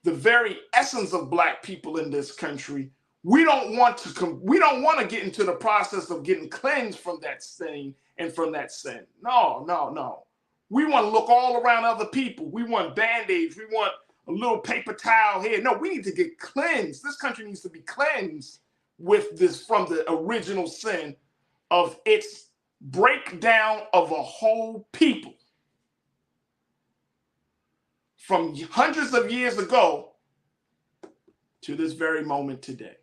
the very essence of Black people in this country, we don't want to get into the process of getting cleansed from that stain and from that sin. No. We want to look all around other people. We want band-aids. We want a little paper towel here. No, we need to get cleansed. This country needs to be cleansed with this from the original sin of its breakdown of a whole people from hundreds of years ago to this very moment today.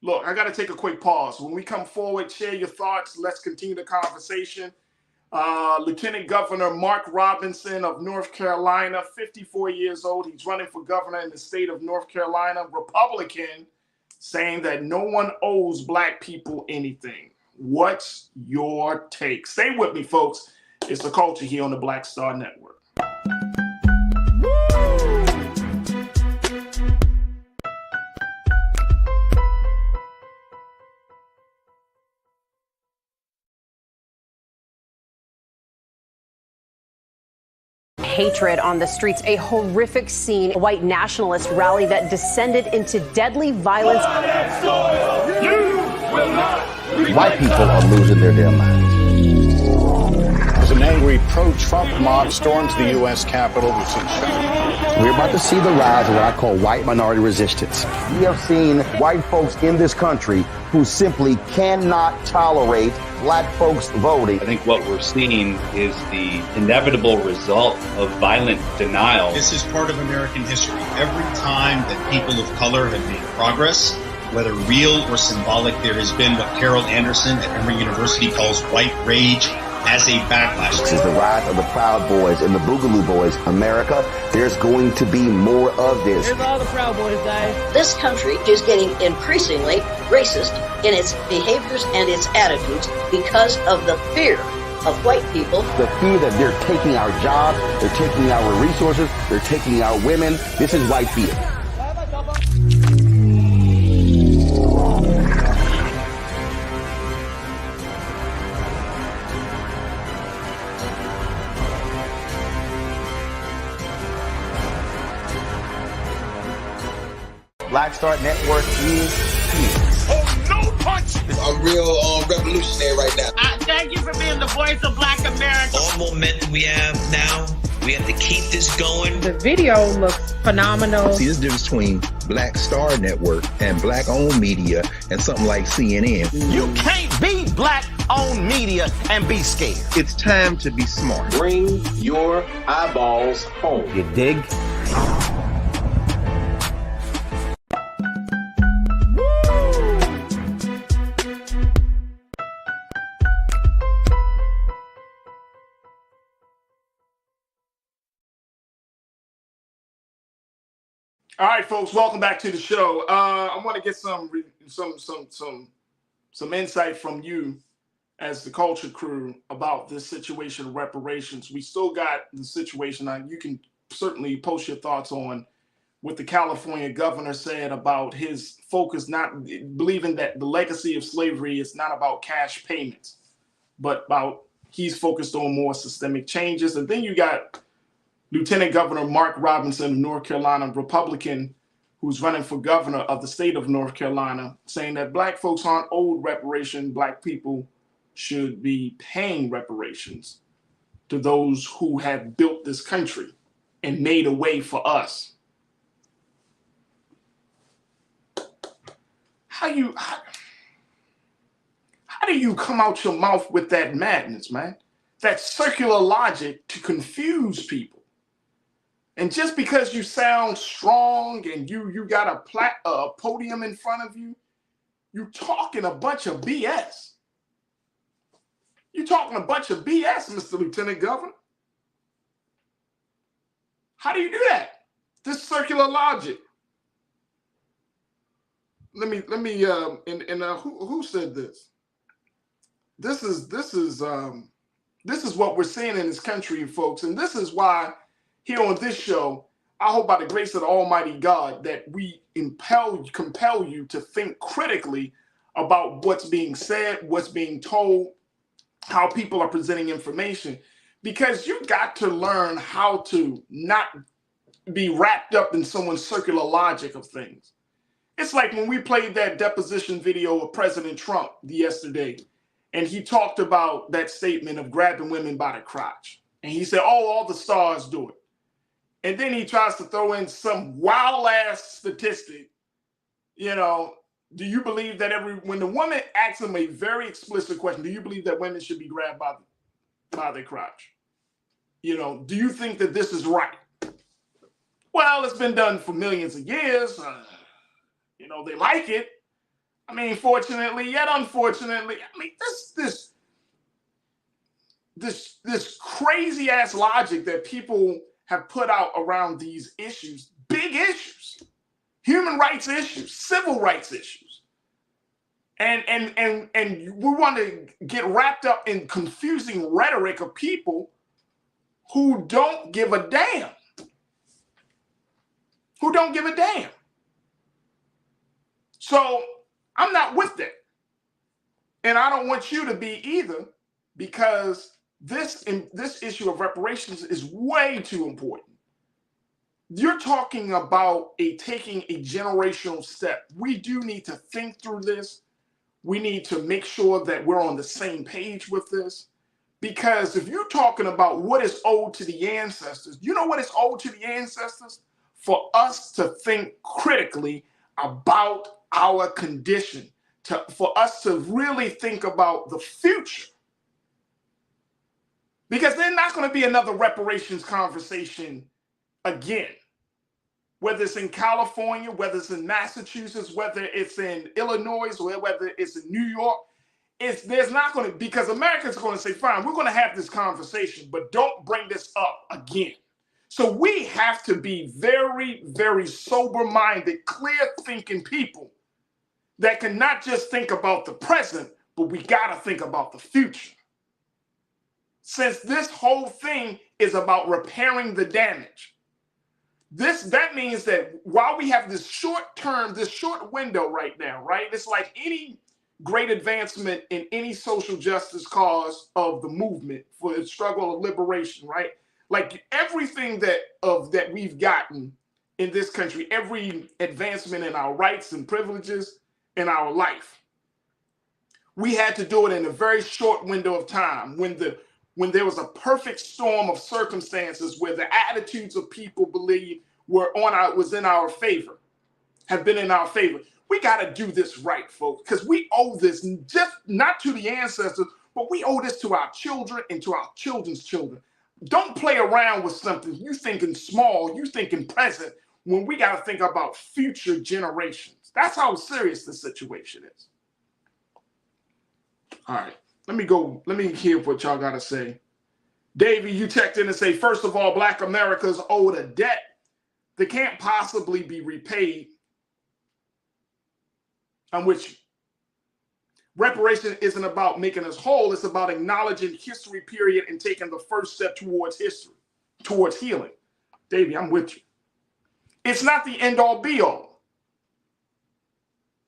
Look, I got to take a quick pause. When we come forward, share your thoughts. Let's continue the conversation. Lieutenant Governor Mark Robinson of North Carolina, 54 years old. He's running for governor in the state of North Carolina, Republican, saying that no one owes Black people anything. What's your take? Stay with me, folks. It's The Culture here on the Black Star Network. Hatred on the streets, a horrific scene, a white nationalist rally that descended into deadly violence. White people are losing their damn minds. As an angry pro-Trump mob storms the U.S. Capitol, we've seen We're about to see the rise of what I call white minority resistance. We have seen white folks in this country who simply cannot tolerate Black folks voting. I think what we're seeing is the inevitable result of violent denial. This is part of American history. Every time that people of color have made progress, whether real or symbolic, there has been what Carol Anderson at Emory University calls white rage as a backlash. This is the rise of the Proud Boys and the Boogaloo Boys. America, there's going to be more of this. Here's all the Proud Boys, guys. This country is getting increasingly racist in its behaviors and its attitudes because of the fear of white people. The fear that they're taking our jobs, they're taking our resources, they're taking our women. This is white fear. Black Star Network is here. Oh, no punch! I'm real revolutionary right now. Thank you for being the voice of Black America. All momentum we have now, we have to keep this going. The video looks phenomenal. See, there's a difference between Black Star Network and Black-owned media and something like CNN. You can't be Black-owned media and be scared. It's time to be smart. Bring your eyeballs home. You dig? All right, folks, welcome back to the show. I want to get some insight from you as the culture crew about this situation of reparations. We still got the situation. You can certainly post your thoughts on what the California governor said about his focus, not believing that the legacy of slavery is not about cash payments, but about he's focused on more systemic changes. And then you got Lieutenant Governor Mark Robinson of North Carolina, Republican, who's running for governor of the state of North Carolina, saying that Black folks aren't owed reparation. Black people should be paying reparations to those who have built this country and made a way for us. How do you come out your mouth with that madness, man? That circular logic to confuse people. And just because you sound strong and you got a podium in front of you, you're talking a bunch of BS. You're talking a bunch of BS, Mr. Lieutenant Governor. How do you do that? This circular logic. Let me who said this? This is what we're seeing in this country, folks, and this is why here on this show, I hope by the grace of the Almighty God that we compel you to think critically about what's being said, what's being told, how people are presenting information, because you got to learn how to not be wrapped up in someone's circular logic of things. It's like when we played that deposition video of President Trump yesterday, and he talked about that statement of grabbing women by the crotch. And he said, oh, all the stars do it. And then he tries to throw in some wild ass statistic, do you believe that when the woman asks them a very explicit question, do you believe that women should be grabbed by their crotch? You know, do you think that this is right? Well, it's been done for millions of years. You know, they like it. I mean, fortunately, yet unfortunately, I mean, this crazy ass logic that people have put out around these issues, big issues, human rights issues, civil rights issues. And we want to get wrapped up in confusing rhetoric of people who don't give a damn. Who don't give a damn. So I'm not with that. And I don't want you to be either, because this issue of reparations is way too important. You're talking about taking a generational step. We do need to think through this. We need to make sure that we're on the same page with this. Because if you're talking about what is owed to the ancestors, you know what is owed to the ancestors? For us to think critically about our condition, for us to really think about the future. Because there's not going to be another reparations conversation again. Whether it's in California, whether it's in Massachusetts, whether it's in Illinois, or whether it's in New York, there's not going to, because America's going to say, fine, we're going to have this conversation, but don't bring this up again. So we have to be very, very sober-minded, clear-thinking people that can not just think about the present, but we got to think about the future. Since this whole thing is about repairing the damage, that means that while we have this short window right now, right? It's like any great advancement in any social justice cause of the movement for the struggle of liberation, right? Like everything that we've gotten in this country, every advancement in our rights and privileges in our life, we had to do it in a very short window of time when there was a perfect storm of circumstances where the attitudes of people was in our favor, have been in our favor. We got to do this right, folks, because we owe this just not to the ancestors, but we owe this to our children and to our children's children. Don't play around with something. You thinking small, you thinking present, when we got to think about future generations. That's how serious the situation is. All right. Let me hear what y'all got to say. Davey, you checked in and say, first of all, Black America's owed a debt that can't possibly be repaid, on which reparation isn't about making us whole. It's about acknowledging history, period, and taking the first step towards history, towards healing. Davey, I'm with you. It's not the end all be all.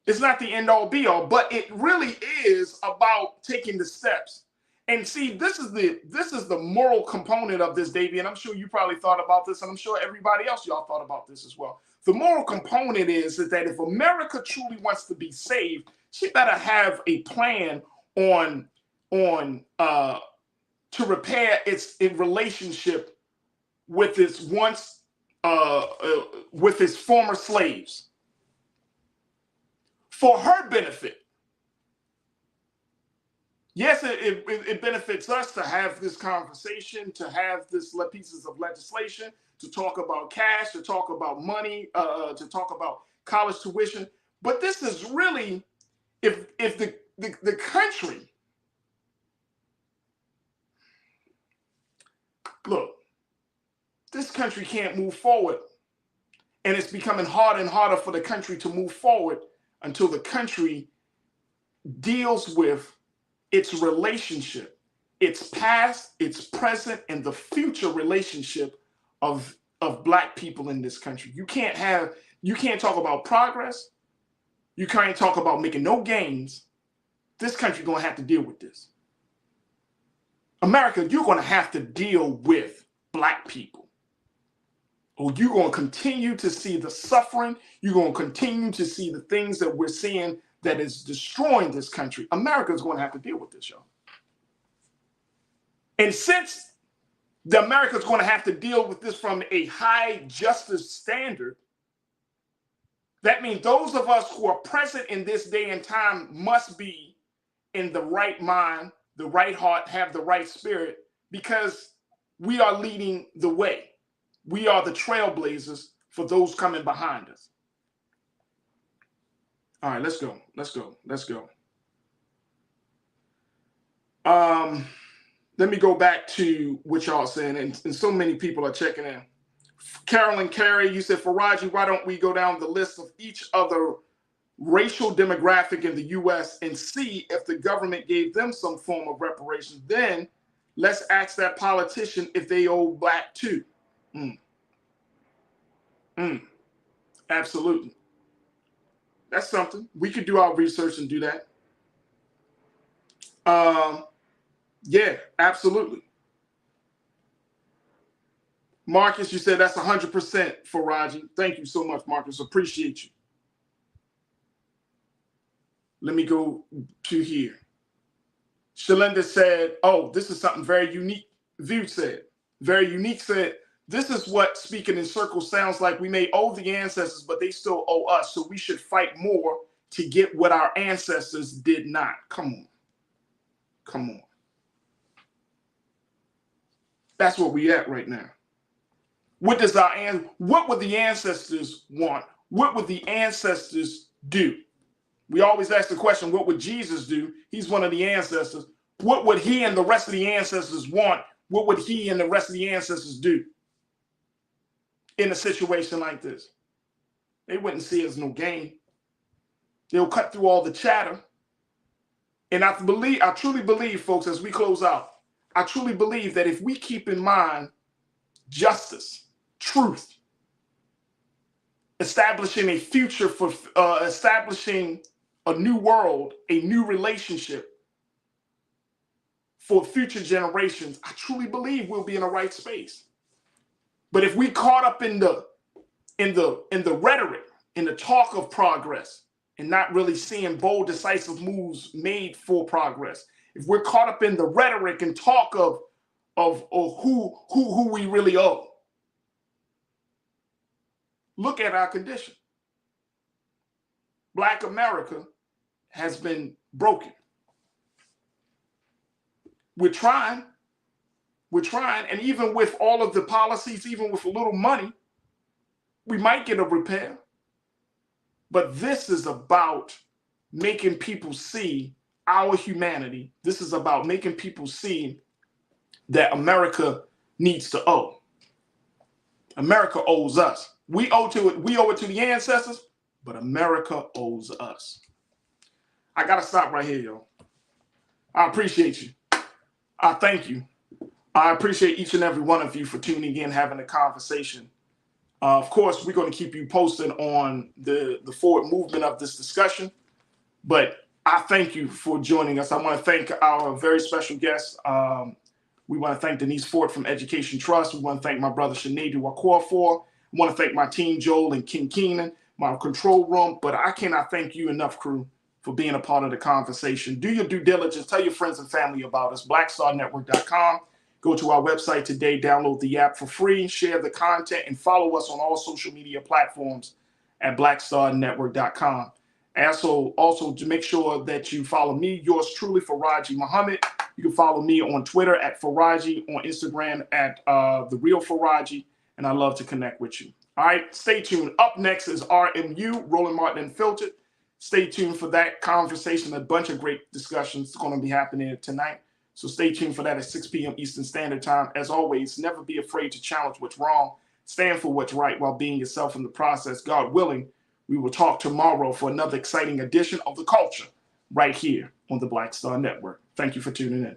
It's not the end all be all, but it really is about taking the steps. And see, this is the moral component of this, Davey, and I'm sure you probably thought about this, and I'm sure everybody else y'all thought about this as well. The moral component is that if America truly wants to be saved, she better have a plan on to repair its relationship with its with its former slaves, for her benefit. Yes, it benefits us to have this conversation, to have this pieces of legislation, to talk about cash, to talk about money, to talk about college tuition. But this is really, if the country, look, this country can't move forward. And it's becoming harder and harder for the country to move forward until the country deals with its relationship, its past, its present, and the future relationship of Black people in this country. You can't talk about progress. You can't talk about making no gains. This country gonna have to deal with this. America, you're gonna have to deal with Black people. Or you're gonna continue to see the suffering. You're gonna continue to see the things that we're seeing that is destroying this country. America is going to have to deal with this, y'all. And since America is going to have to deal with this from a high justice standard, That means those of us who are present in this day and time must be in the right mind, the right heart, have the right spirit, because we are leading the way. We are the trailblazers for those coming behind us. All right, let's go. Let me go back to what y'all saying, and so many people are checking in. Carolyn Carey, you said, Farajii, why don't we go down the list of each other racial demographic in the U.S. and see if the government gave them some form of reparations? Then let's ask that politician if they owe black too. Absolutely. That's something. We could do our research and do that. Yeah, absolutely. Marcus, you said that's 100% Farajii. Thank you so much, Marcus. Appreciate you. Let me go to here. Shalinda said, oh, this is something very unique. View said, very unique said, this is what speaking in circles sounds like. We may owe the ancestors, but they still owe us. So we should fight more to get what our ancestors did not. Come on. Come on. That's where we at right now. What would the ancestors want? What would the ancestors do? We always ask the question, what would Jesus do? He's one of the ancestors. What would he and the rest of the ancestors want? What would he and the rest of the ancestors do in a situation like this? They wouldn't see it as no game. They'll cut through all the chatter. And I truly believe, folks, as we close out, I truly believe that if we keep in mind justice, truth, establishing a future for establishing a new world, a new relationship for future generations, I truly believe we'll be in the right space. But if we caught up in the rhetoric, in the talk of progress, and not really seeing bold, decisive moves made for progress, if we're caught up in the rhetoric and talk of who we really owe, look at our condition. Black America has been broken. We're trying, and even with all of the policies, even with a little money, we might get a repair. But this is about making people see our humanity. This is about making people see that America needs to owe. America owes us. We owe it to the ancestors, but America owes us. I gotta stop right here, yo. I appreciate you. I thank you. I appreciate each and every one of you for tuning in, having a conversation. Of course, we're going to keep you posted on the forward movement of this discussion. But I thank you for joining us. I want to thank our very special guests. We want to thank Denise Ford from Education Trust. We want to thank my brother Sinead Wakofor. I want to thank my team, Joel and King Keenan, my control room. But I cannot thank you enough, crew, for being a part of the conversation. Do your due diligence. Tell your friends and family about us. BlackStarNetwork.com. Go to our website today, download the app for free, share the content, and follow us on all social media platforms at BlackStarNetwork.com. Also, to make sure that you follow me, yours truly, Farajii Muhammad. You can follow me on Twitter at Farajii, on Instagram at The Real Farajii, and I love to connect with you. All right, stay tuned. Up next is RMU, Roland Martin Unfiltered. Stay tuned for that conversation. A bunch of great discussions going to be happening tonight. So stay tuned for that at 6 p.m. Eastern Standard Time. As always, never be afraid to challenge what's wrong. Stand for what's right while being yourself in the process. God willing, we will talk tomorrow for another exciting edition of The Culture right here on the Black Star Network. Thank you for tuning in.